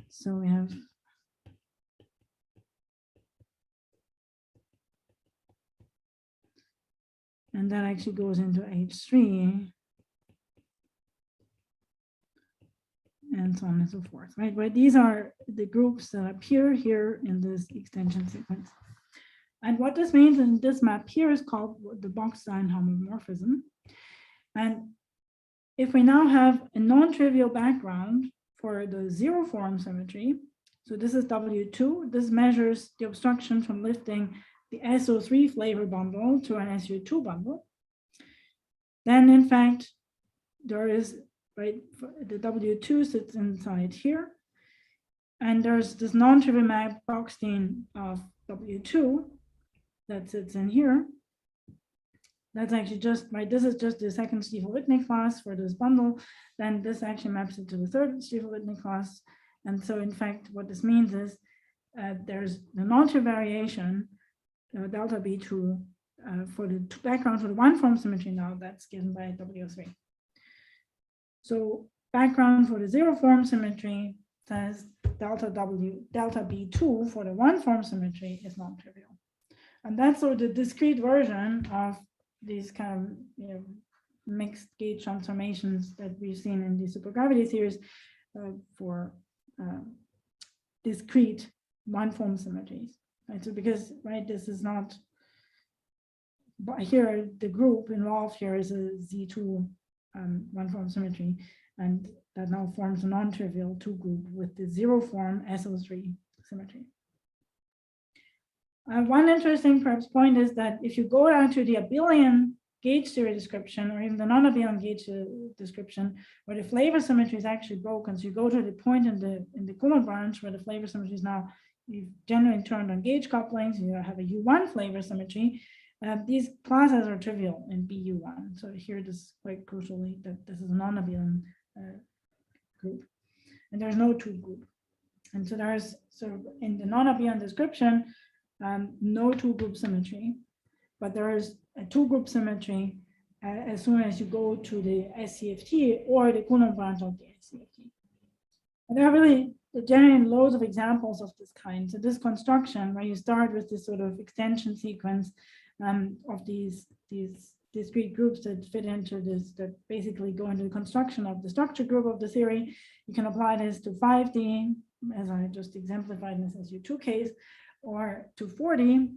So we have and that actually goes into H3 and so on and so forth, right? But these are the groups that appear here in this extension sequence. And what this means in this map here is called the Box-Stein homomorphism. And if we now have a non-trivial background for the zero form symmetry, so this is W2, this measures the obstruction from lifting the SO3 flavor bundle to an SU2 bundle, then in fact, there is, right, the W2 sits inside here, and there's this non-trivial map Box-Stein of W2 that sits in here. That's actually just, right, this is just the second Stiefel-Whitney class for this bundle, then this actually maps it to the third Stiefel-Whitney class. And so in fact, what this means is there's the non-trivial variation delta B2 for the background for the one form symmetry now that's given by W3. So background for the zero form symmetry says delta B2 for the one form symmetry is non-trivial. And that's sort of the discrete version of these kind of mixed gauge transformations that we've seen in the supergravity series for discrete one form symmetries. Right? So because, right, this is not, but here the group involved here is a Z2 one form symmetry, and that now forms a non-trivial two group with the zero form SO3 symmetry. One interesting perhaps point is that if you go down to the abelian gauge theory description, or even the non-abelian gauge description, where the flavor symmetry is actually broken, so you go to the point in the Coulomb branch where the flavor symmetry is now, you've generally turned on gauge couplings, you have a U1 flavor symmetry. These classes are trivial in BU1. So here this is quite crucially that this is a non-abelian group, and there's no two group. And so there's sort of in the non-abelian description, no two group symmetry, but there is a two group symmetry as soon as you go to the SCFT or the Coulomb branch of the SCFT. And there are really generally loads of examples of this kind. So this construction where you start with this sort of extension sequence of these discrete groups that fit into this, that basically go into the construction of the structure group of the theory. You can apply this to 5D, as I just exemplified in this SU2 case, or to 4D.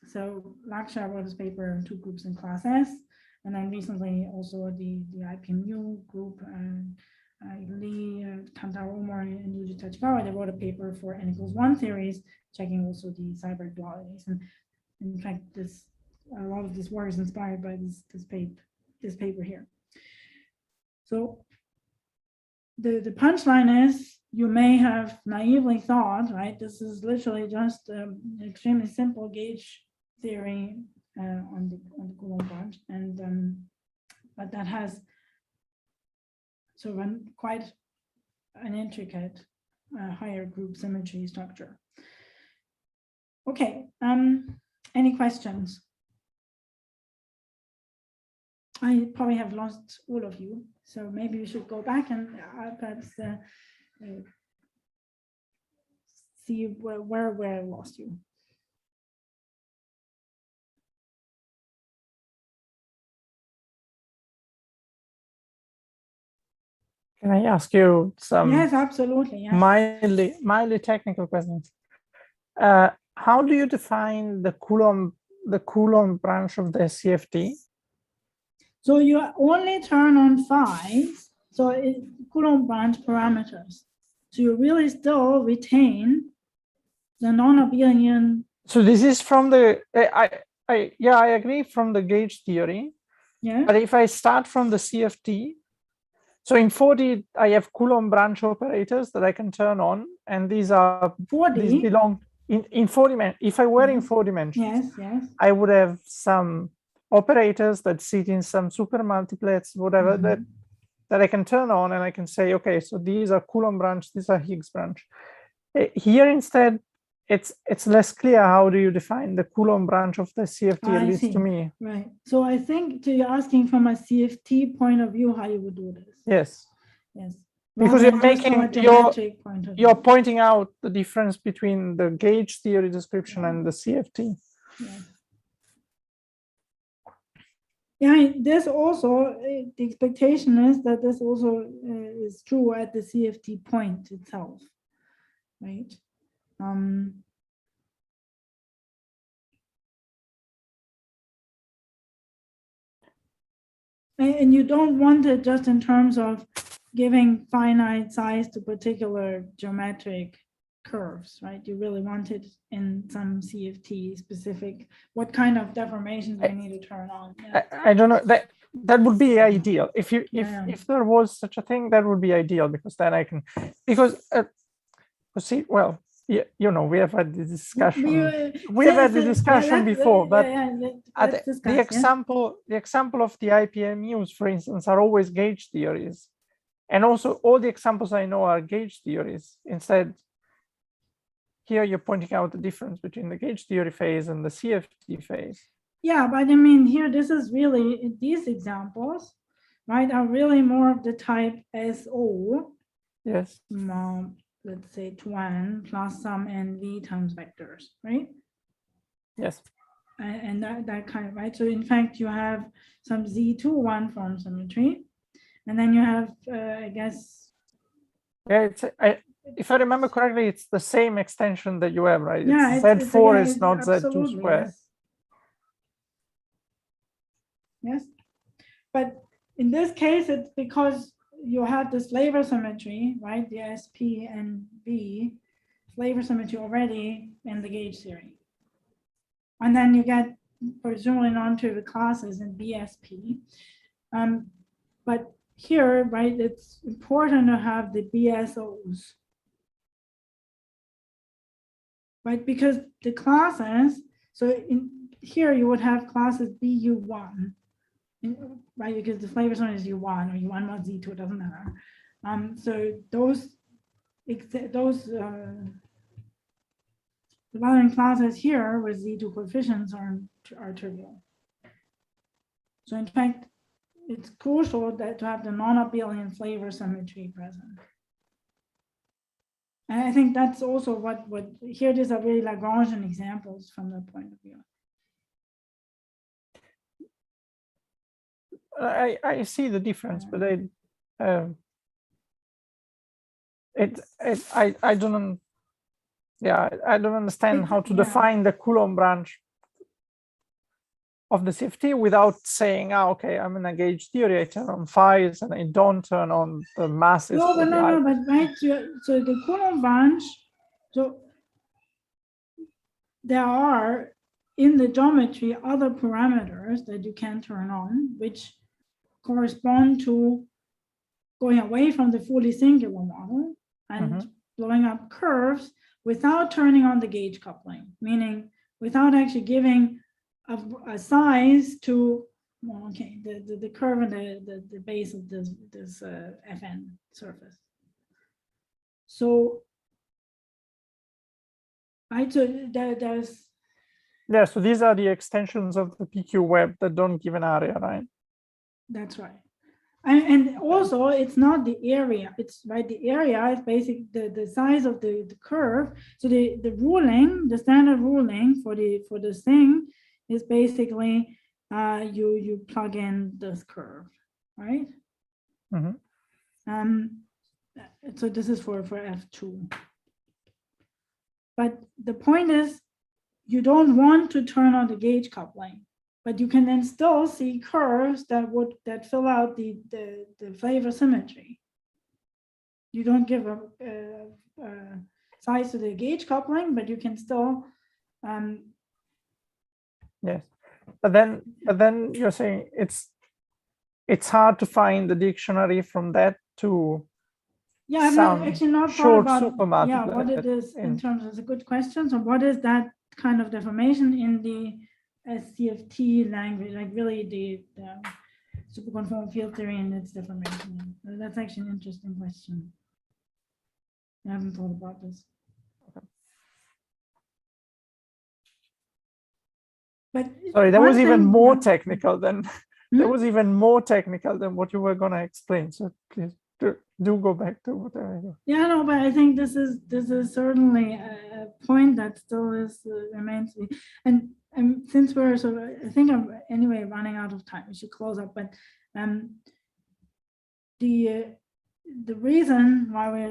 So Laksha wrote his paper, two groups in class S, and then recently also the IPMU group, Lee, Kantaro Omar, and Yuji Tachikawa, they wrote a paper for N=1 theories, checking also the Seiberg dualities. And in fact, a lot of this work is inspired by this paper here. So the punchline is, you may have naively thought, right, this is literally just an extremely simple gauge theory on the Coulomb branch, and but that has sort of quite an intricate higher group symmetry structure. Okay, Any questions? I probably have lost all of you, so maybe we should go back and perhaps see where I lost you. Can I ask you some Yes, absolutely. Yes. mildly technical questions? How do you define the Coulomb branch of the CFT? So you only turn on phi's, so Coulomb branch parameters. So you really still retain the non-abelian. So this is from the I agree from the gauge theory. Yeah. But if I start from the CFT, so in 4D I have Coulomb branch operators that I can turn on, and these 4D. belong in 4 dimensions. If I were in 4 dimensions, Yes, yes. I would have some operators that sit in some super multiplets, whatever, that I can turn on, and I can say, okay, so these are Coulomb branch, these are Higgs branch. Here instead, it's less clear. How do you define the Coulomb branch of the CFT, at least to me? Right. So I think you're asking from a CFT point of view how you would do this. Yes. Yes. Because Rather you're than just from a making geometric point of you're view. pointing out the difference between the gauge theory description and the CFT. Yeah. Yeah, I mean, this also, the expectation is that this also is true at the CFT point itself, right? And you don't want it just in terms of giving finite size to particular geometric curves, right? You really want it in some CFT specific, what kind of deformations we need to turn on. Yeah. I don't know, that would be ideal. If there was such a thing, that would be ideal, because then I can, because see, well, yeah, you know, we have had the discussion. We have had the discussion before, but the example of the IPMUs, for instance, are always gauge theories, and also all the examples I know are gauge theories. Instead, here you're pointing out the difference between the gauge theory phase and the CFT phase. Yeah, but I mean, here, this is really, these examples, right, are really more of the type SO. Yes. Let's say 2n plus some nv times vectors, right? Yes. And that kind of, right? So in fact, you have some Z2 one form symmetry, and then you have, I guess. Yeah, if I remember correctly, it's the same extension that you have, right? Yeah, Z4 is not Z2 squared. Yes. But in this case, it's because you have this flavor symmetry, right? The SP and V flavor symmetry already in the gauge theory. And then you get presumably non-trivial classes in BSP. But here, right, it's important to have the BSOs. Right, because the classes, so in here you would have classes BU1. Right, because the flavor zone is U1 or U1 mod Z2, it doesn't matter. So those the following classes here with Z2 coefficients are trivial. So in fact, it's crucial that to have the non-abelian flavor symmetry present. And I think that's also what here these are really Lagrangian examples from that point of view. I see the difference, but I don't, yeah, I don't understand how to define the Coulomb branch of the CFT without saying, okay, I'm in a gauge theory, I turn on phi's and I don't turn on the masses. No, but right, so the Coulomb branch, so there are in the geometry other parameters that you can turn on, which correspond to going away from the fully singular model and blowing up curves without turning on the gauge coupling, meaning without actually giving a size to, well, okay, the curve and the base of this FN surface. So, right, so there's Yeah, so these are the extensions of the PQ web that don't give an area, right? That's right. And also, it's not the area. It's right. The area is basically the size of the curve. So the ruling, the standard ruling for this thing is basically you plug in this curve, right? Mm-hmm. So this is for F2. But the point is, you don't want to turn on the gauge coupling, but you can then still see curves that fill out the flavor symmetry. You don't give a size to the gauge coupling, but you can still. Yes, but then you're saying it's hard to find the dictionary from that to. Yeah, I've actually not thought about what it is in terms of, it's a good question. So what is that kind of deformation in the CFT language, like really the superconformal field theory and its deformation? That's actually an interesting question. I haven't thought about this. But sorry, that was even more technical than that was even more technical than what you were going to explain. So please do go back to whatever. Yeah, no, but I think this is certainly a point that still remains to be. And since we're sort of, I think I'm anyway running out of time. We should close up. But the reason why we,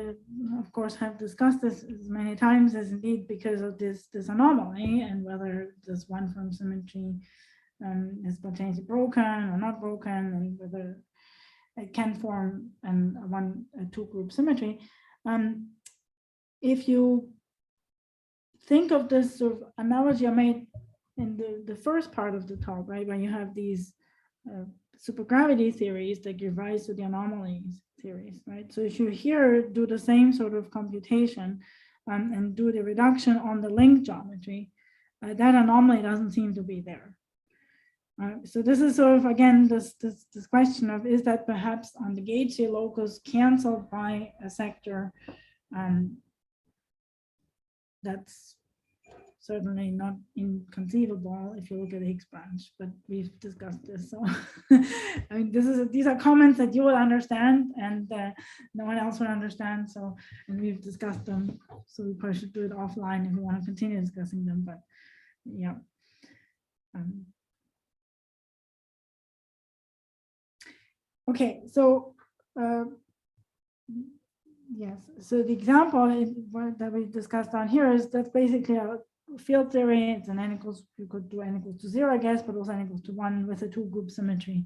of course, have discussed this as many times is indeed because of this anomaly and whether this one-form symmetry is potentially broken or not broken, and whether it can form a two-group symmetry. If you think of this sort of analogy I made in the first part of the talk, right, when you have these supergravity theories that give rise to the anomalies theories, right? So if you here do the same sort of computation and do the reduction on the link geometry, that anomaly doesn't seem to be there. So this is sort of, again, this question of, is that perhaps on the gauge C locus canceled by a sector? That's certainly not inconceivable if you look at the Higgs branch, but we've discussed this. So I mean, these are comments that you will understand and no one else will understand. So, and we've discussed them. So we probably should do it offline if we want to continue discussing them, but yeah. Okay, so yes, so the example that we discussed down here is that's basically a field theory. It's an n equals, you could do n equals to 0, I guess, but also n equals to 1 with a two-group symmetry.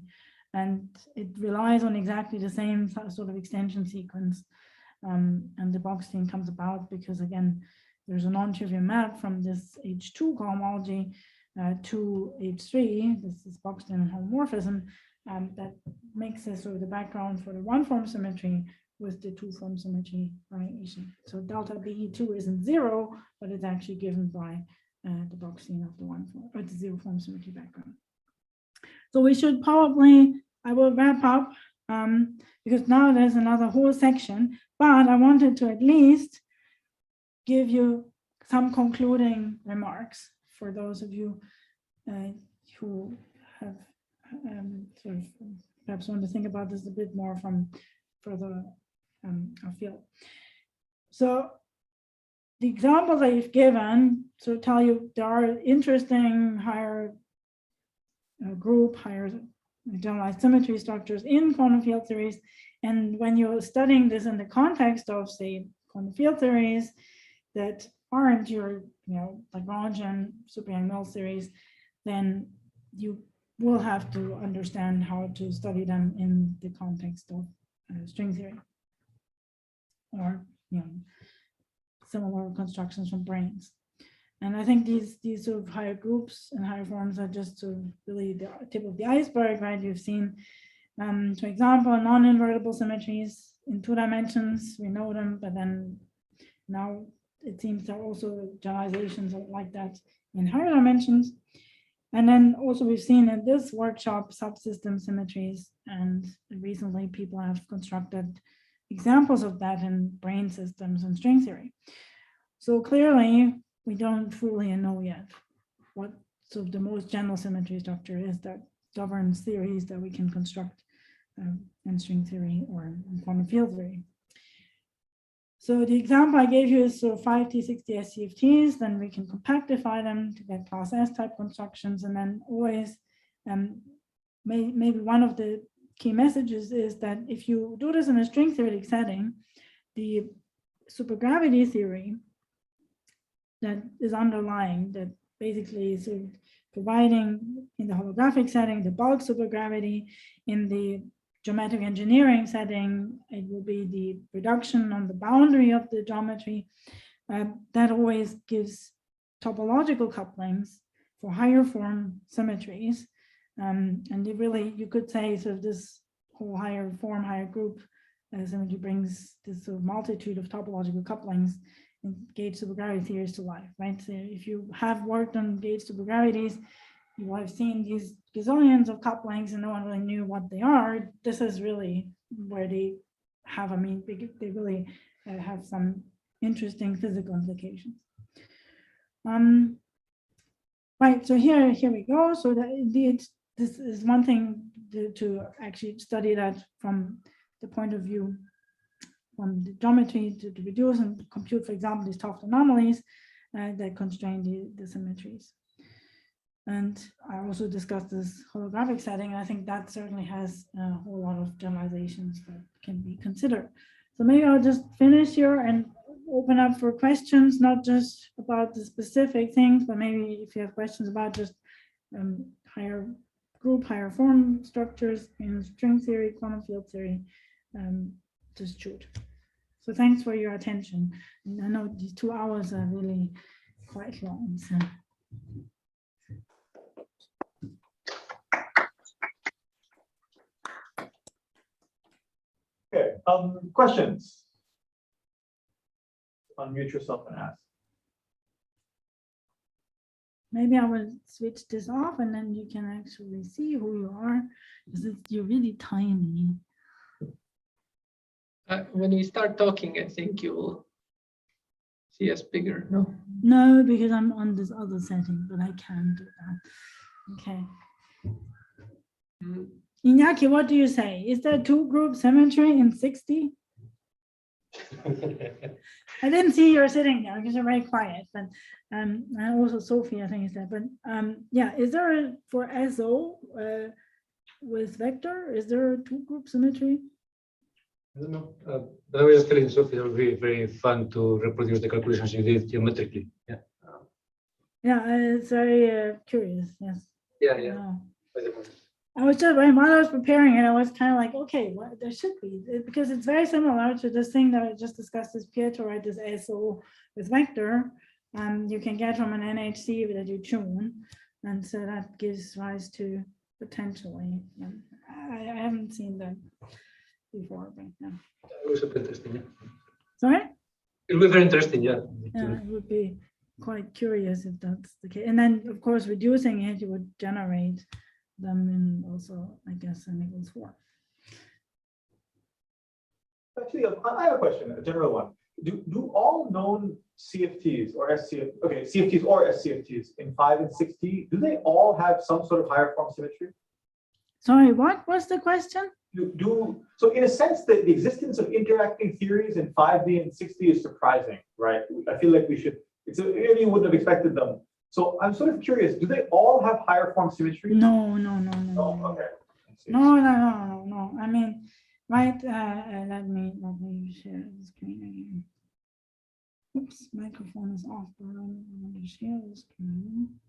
And it relies on exactly the same sort of extension sequence. And the Bochstein comes about because, again, there's a non-trivial map from this H2 cohomology to H3. This is Bochstein homomorphism. That makes this sort of the background for the one-form symmetry with the two-form symmetry variation. So delta BE2 isn't 0, but it's actually given by the Bochstein of the one-form or the zero-form symmetry background. So we should probably, I will wrap up because now there's another whole section, but I wanted to at least give you some concluding remarks for those of you who have sort of perhaps want to think about this a bit more from further afield. So the examples that you've given sort of tell you there are interesting higher higher generalized symmetry structures in quantum field theories. And when you're studying this in the context of, say, quantum field theories that aren't your, Lagrangian super-Yang-Mills theories, then you will have to understand how to study them in the context of string theory or similar constructions from branes. And I think these sort of higher groups and higher forms are just sort of really the tip of the iceberg, right? You've seen, for example, non-invertible symmetries in 2 dimensions. We know them, but then now it seems there are also generalizations like that in higher dimensions. And then also we've seen in this workshop subsystem symmetries, and recently people have constructed examples of that in brane systems and string theory. So clearly we don't fully know yet what sort of the most general symmetry structure is that governs theories that we can construct in string theory or in quantum field theory. So the example I gave you is sort of 5T60 SCFTs, then we can compactify them to get class S type constructions, and then always maybe one of the key messages is that if you do this in a string theoretic setting, the supergravity theory that is underlying, that basically is sort of providing in the holographic setting the bulk supergravity, in the geometric engineering setting it will be the reduction on the boundary of the geometry, that always gives topological couplings for higher form symmetries. And it really, you could say, sort of this whole higher form, higher group symmetry brings this sort of multitude of topological couplings in gauge supergravity theories to life, right? So if you have worked on gauge supergravities, you will have seen these gazillions of couplings and no one really knew what they are. This is really where they have, I mean, they really have some interesting physical implications. Right, so here we go. So that indeed, this is one thing to actually study that from the point of view from the geometry to reduce and compute, for example, these Toft anomalies that constrain the symmetries. And I also discussed this holographic setting. I think that certainly has a whole lot of generalizations that can be considered. So maybe I'll just finish here and open up for questions, not just about the specific things, but maybe if you have questions about just higher group, higher form structures in string theory, quantum field theory, just shoot. So thanks for your attention. And I know these 2 hours are really quite long. So. Okay, questions? Unmute yourself and ask. Maybe I will switch this off and then you can actually see who you are, because you're really tiny. When we start talking, I think you will see us bigger, no? No, because I'm on this other setting, but I can do that. Okay. Iñaki, what do you say? Is there 2-group symmetry in 60? I didn't see you're sitting there because you're very quiet, but and also Sophie, I think is there. But yeah, is there for SO with vector? Is there a 2-group symmetry? I don't know. But I was telling Sophie it would be very fun to reproduce the calculations you did geometrically. Yeah. Yeah, it's very curious. Yes. Yeah. No. I was just, while I was preparing it, I was kind of like, okay, well, there should be, because it's very similar to this thing that I just discussed as Pietro, right? This SO with vector, you can get from an NHC that you tune. And so that gives rise to potentially, I haven't seen that before, but yeah. It was super interesting. Yeah. Sorry? It will be very interesting, yeah. Yeah, it would be quite curious if that's the case. And then, of course, reducing it, you would generate them in also, I guess, n=4. Actually, I have a question, a general one. Do all known CFTs or CFTs or SCFTs in 5 and 6T, do they all have some sort of higher form symmetry? Sorry, what was the question? So in a sense, the existence of interacting theories in 5D and 6D is surprising, right? I feel like we should, you wouldn't have expected them. So I'm sort of curious, do they all have higher form symmetry? No. Oh, okay. No. I mean, right, let me share the screen again. Oops, microphone is off, but I want to share the screen.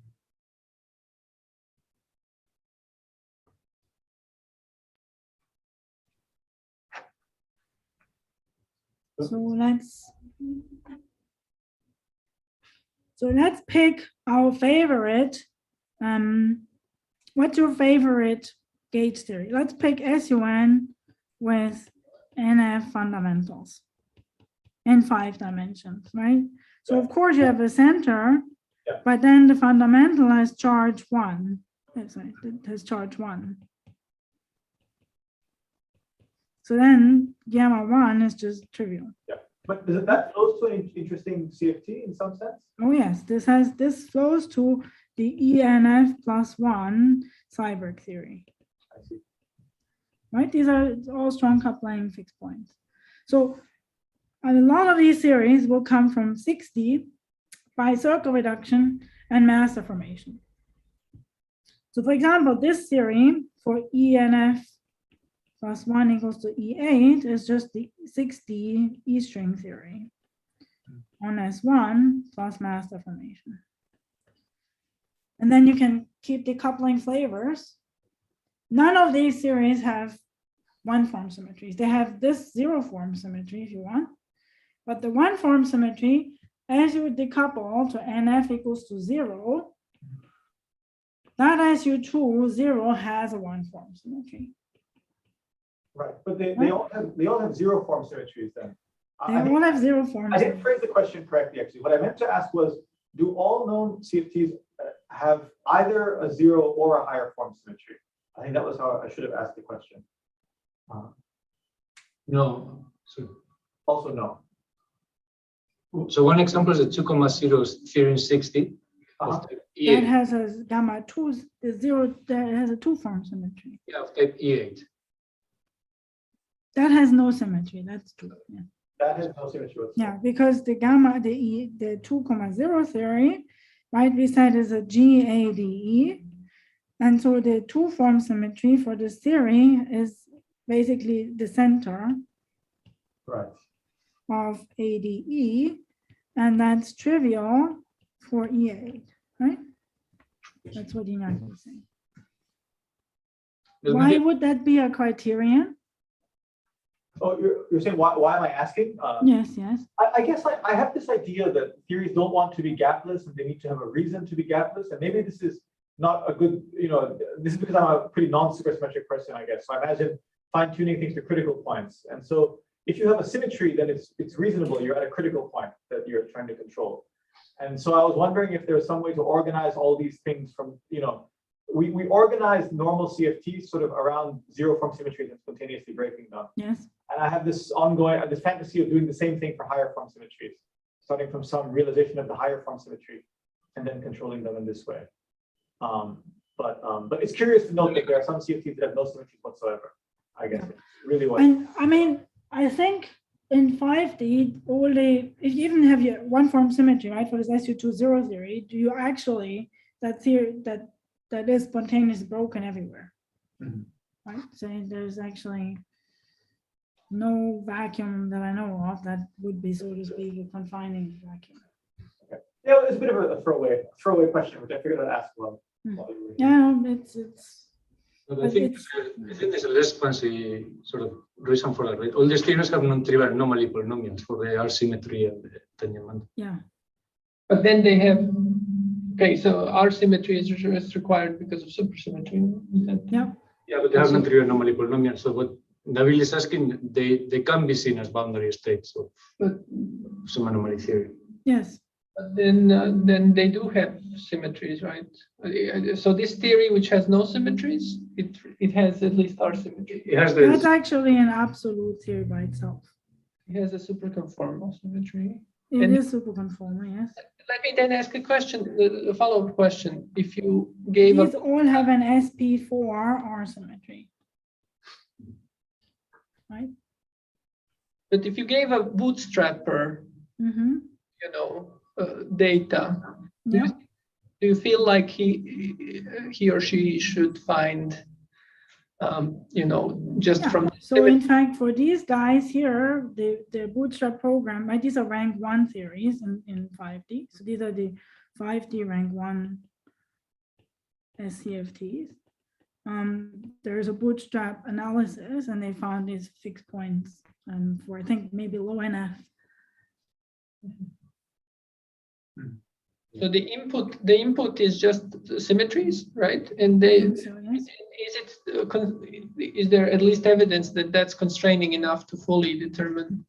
So let's pick our favorite. What's your favorite gauge theory? Let's pick SUN with NF fundamentals in 5 dimensions, right? So of course you have a center, but then the fundamental has charge 1. Sorry, it has charge 1. So then gamma 1 is just trivial. Yeah, but does that flows to an interesting CFT in some sense? Oh yes, this flows to the ENF +1 Seiberg theory. I see. Right? These are all strong coupling fixed points. So a lot of these theories will come from 6D by circle reduction and mass deformation. So for example, this theory for ENF +1 equals to E8 is just the 6D E string theory on S1 plus mass deformation. And then you can keep decoupling flavors. None of these theories have one form symmetries. They have this zero form symmetry if you want, but the one form symmetry, as you decouple to NF equals to 0, that SU2 0 has a one form symmetry. Right, but they all have zero form symmetries then. They all have zero forms. I didn't phrase the question correctly, actually. What I meant to ask was, do all known CFTs have either a zero or a higher form symmetry? I think that was how I should have asked the question. No. So, Also, no. so one example is the 2,0 theory in 60. Uh-huh. Of type That E8. has a gamma 2, the 0 that has a 2 form symmetry. Yeah, of type E8. That has no symmetry. That's true. Yeah. That has no symmetry whatsoever. Yeah, because the gamma, the 2,0 theory, right, we said is a GADE. And so the two form symmetry for this theory is basically the center Right. of ADE, and that's trivial for E8, right? That's what Iñaki is saying. But Why maybe- would that be a criterion? Oh, you're saying why am I asking? Yes, yes. I guess I have this idea that theories don't want to be gapless and they need to have a reason to be gapless. And maybe this is not a good, this is because I'm a pretty non-supersymmetric person, I guess. So I imagine fine-tuning things to critical points. And so if you have a symmetry, then it's reasonable. You're at a critical point that you're trying to control. And so I was wondering if there's some way to organize all these things from, we organized normal CFTs sort of around zero form symmetries and spontaneously breaking them. Yes. And I have this ongoing, this fantasy of doing the same thing for higher form symmetries, starting from some realization of the higher form symmetry and then controlling them in this way. But it's curious to note that there are some CFTs that have no symmetries whatsoever. I guess it's really what. And I mean, I think in 5D, if you even have your one form symmetry, right, for this SU2 theory, do you actually, that theory, that is spontaneously broken everywhere, right? So there's actually no vacuum that I know of that would be, so to speak, a confining vacuum. Okay. Yeah, it's a bit of a throwaway question, which I figured I'd ask well. Yeah, it's But I think there's a less fancy sort of reason for that, right? All these theories have non-trivial anomaly polynomials for the R symmetry and the tangent. yeah. But then they have, okay, so R symmetry is required because of supersymmetry. Yeah. Yeah, but they have non-trivial anomaly polynomials. So what Nabil is asking, they can be seen as boundary states of some anomaly theory. Yes. But then they do have symmetries, right? So this theory, which has no symmetries, it has at least R symmetry. It has That's the actually an absolute theory by itself. It has a superconformal symmetry. It And- is superconformal, yes. Let me then ask a question, a follow-up question. If you gave These a all have an SP4 R symmetry. Right? but if you gave a bootstrapper, Mm-hmm. data, Yeah. do you feel like he or she should find, just Yeah. from So in fact, for these guys here, the bootstrap program, right? These are rank 1 theories in 5D. So these are the 5D rank 1 SCFTs. There's a bootstrap analysis, and they found these fixed points for I think maybe low NF. So the input is just symmetries, right? And So yes. is there at least evidence that that's constraining enough to fully determine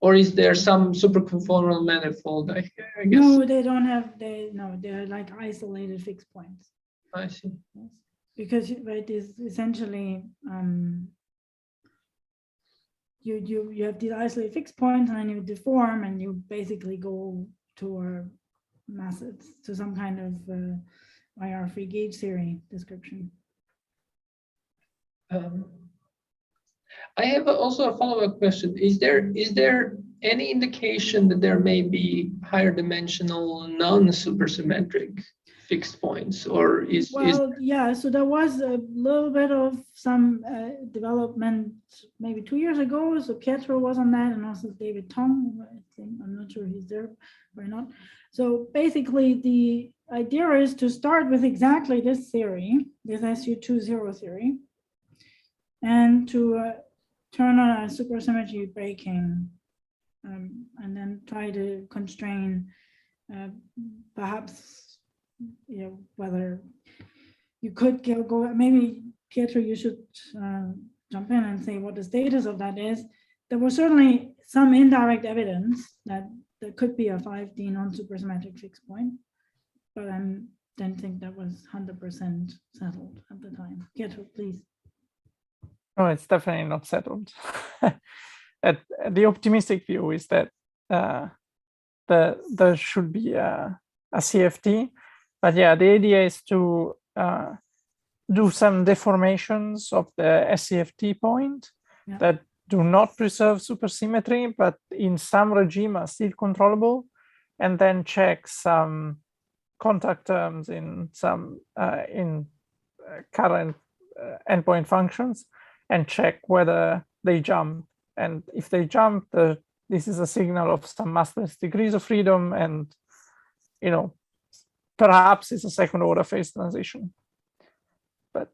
or is there some superconformal manifold? I guess. No, they don't have, they're like isolated fixed points. I see. Yes. Because right is essentially you have these isolated fixed points and then you deform and you basically go to methods to some kind of IR free gauge theory description. I have also a follow-up question. Is there any indication that there may be higher dimensional non-supersymmetric fixed points, or is yeah, so there was a little bit of some development maybe 2 years ago. So Pietro was on that, and also David Tong. I think, I'm not sure he's there or not. So basically, the idea is to start with exactly this theory, this SU20 theory, and to turn on a supersymmetry breaking, and then try to constrain perhaps, whether you could go, maybe Pietro, you should jump in and say what the status of that is. There was certainly some indirect evidence that there could be a 5D non-supersymmetric fixed point, but I didn't think that was 100% settled at the time. Pietro, please. No, it's definitely not settled. The optimistic view is that there should be a CFT, but yeah, the idea is to do some deformations of the SCFT point that do not preserve supersymmetry, but in some regime are still controllable, and then check some contact terms in some current endpoint functions and check whether they jump. And if they jump, this is a signal of some massless degrees of freedom, and perhaps it's a second order phase transition. But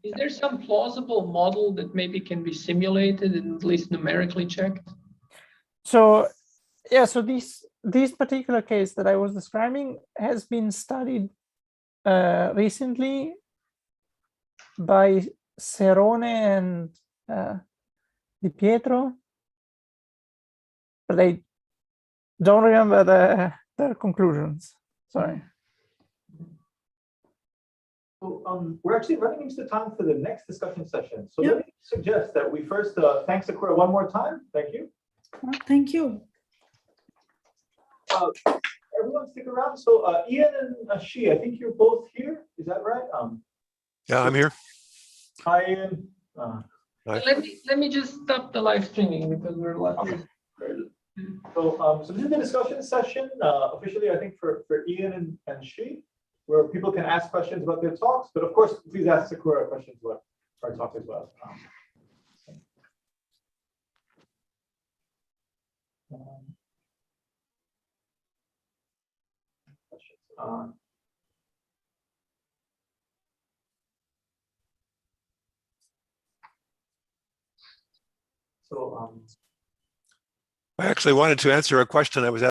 is there some plausible model that maybe can be simulated and at least numerically checked? So yeah, so this particular case that I was describing has been studied recently by Cerone and Di Pietro, but I don't remember their conclusions. Sorry. So we're actually running into time for the next discussion session. So let me suggest that we first thank Sakura one more time. Thank you. Well, thank you. Everyone stick around. So Ian and Shi, I think you're both here. Is that right? Yeah, I'm here. Hi, Ian. Let me just stop the live streaming because we're live. Okay. So this is the discussion session officially, I think, for Ian and Shi, where people can ask questions about their talks. But of course, please ask Sakura questions about our talk as well. I actually wanted to answer a question I was